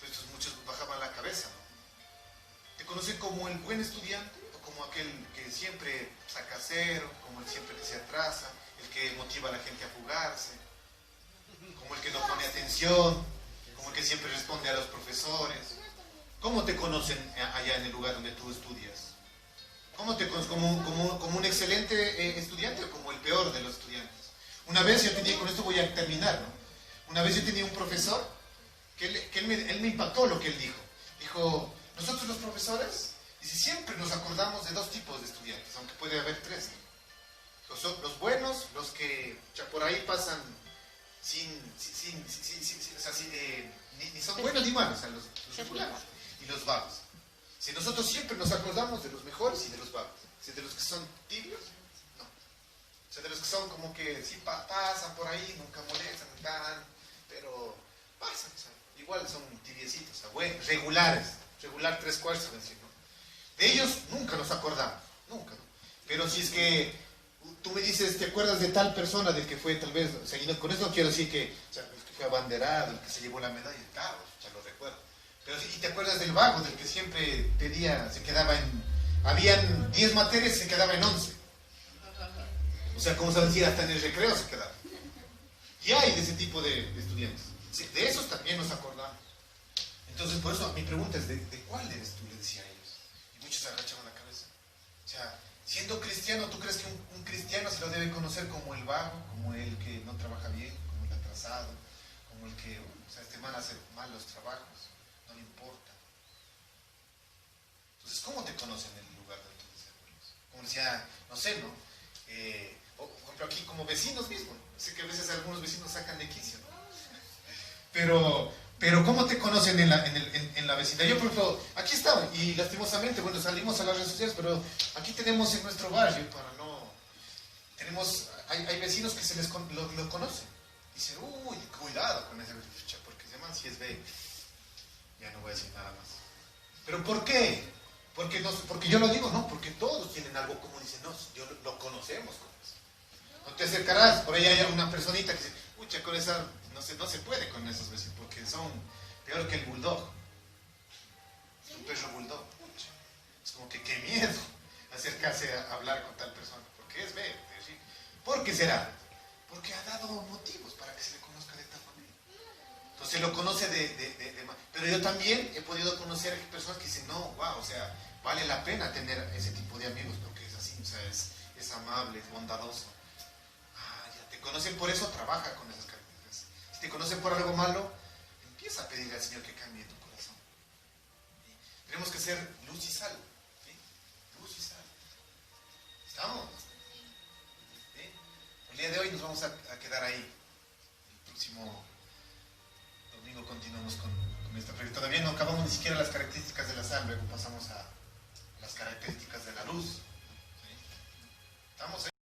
Pues muchos bajaban la cabeza, ¿no? ¿Te conocen como el buen estudiante o como aquel que siempre saca cero, como el siempre que se atrasa, el que motiva a la gente a fugarse, como el que no pone atención, como el que siempre responde a los profesores? ¿Cómo te conocen allá en el lugar donde tú estudias? ¿Cómo te conocen? ¿Como un excelente estudiante o como el peor de los estudiantes? Una vez yo tenía, con esto voy a terminar, ¿no? Una vez yo tenía un profesor que él me impactó lo que él dijo. Dijo, nosotros los profesores, siempre nos acordamos de dos tipos de estudiantes, aunque puede haber tres, ¿no? Los buenos, los que por ahí pasan ni son buenos ni malos, o sea, los regulares y los vagos. Si nosotros siempre nos acordamos de los mejores y de los vagos, si de los que son tibios, no. O sea, de los que son como que sí pasan por ahí, nunca molestan, pero pasan, o sea, igual son tibiecitos, o sea, bueno, regular 3/4, ¿no? De ellos nunca nos acordamos, nunca, ¿no? Pero si es que tú me dices, ¿te acuerdas de tal persona del que fue tal vez? O sea, y con eso no quiero decir que, o sea, el que fue abanderado, el que se llevó la medalla, claro, ya lo recuerdo. Pero si te acuerdas del vago, del que siempre pedía, se quedaba habían 10 materias y se quedaba en 11. O sea, como se decía, hasta en el recreo se quedaba. Y hay de ese tipo de estudiantes. Sí, de esos también nos acordamos. Entonces, por eso mi pregunta es, ¿de cuál eres tú? Le decía a ellos. Y muchos agachaban la cabeza. O sea, siendo cristiano, ¿tú crees que un cristiano se lo debe conocer como el vago, como el que no trabaja bien, como el atrasado, como el que, o sea, este man hace mal los trabajos, no le importa? Entonces, ¿cómo te conocen en el lugar donde tú desarrollas? Como decía, no sé, ¿no? O, por ejemplo, aquí como vecinos mismos. Sé que a veces algunos vecinos sacan de quicio, ¿no? Pero ¿cómo te conocen en la vecindad? Yo, por ejemplo, aquí estaba, y lastimosamente, bueno, salimos a las redes sociales, pero aquí tenemos en nuestro barrio, hay vecinos que lo conocen. Dicen, uy, cuidado con ese vecino, porque ese man si es B. Ya no voy a decir nada más. ¿Pero por qué? Porque yo lo digo, no, porque todos tienen algo como dicen, no, lo conocemos con eso. No te acercarás, por ahí hay una personita que dice, pucha, con esa, no se puede con esos vecinos, porque son peor que el bulldog. Es un perro bulldog, pucha. Es como que qué miedo acercarse a hablar con tal persona, porque es verde, ¿sí? ¿Por qué será? Porque ha dado motivos para que se le conozca de esta familia. Entonces lo conoce pero yo también he podido conocer personas que dicen, no, wow, o sea, vale la pena tener ese tipo de amigos, porque es así, o sea, es amable, es bondadoso. Ya te conocen por eso, trabaja con esas características. Si te conocen por algo malo, empieza a pedirle al Señor que cambie tu corazón. ¿Sí? Tenemos que ser luz y sal. ¿Sí? Luz y sal. ¿Estamos? ¿Sí? El día de hoy nos vamos a quedar ahí. El próximo domingo continuamos con esta, pero todavía no acabamos ni siquiera las características de la sal, luego pasamos a las características de la luz. ¿Sí? ¿Estamos ahí?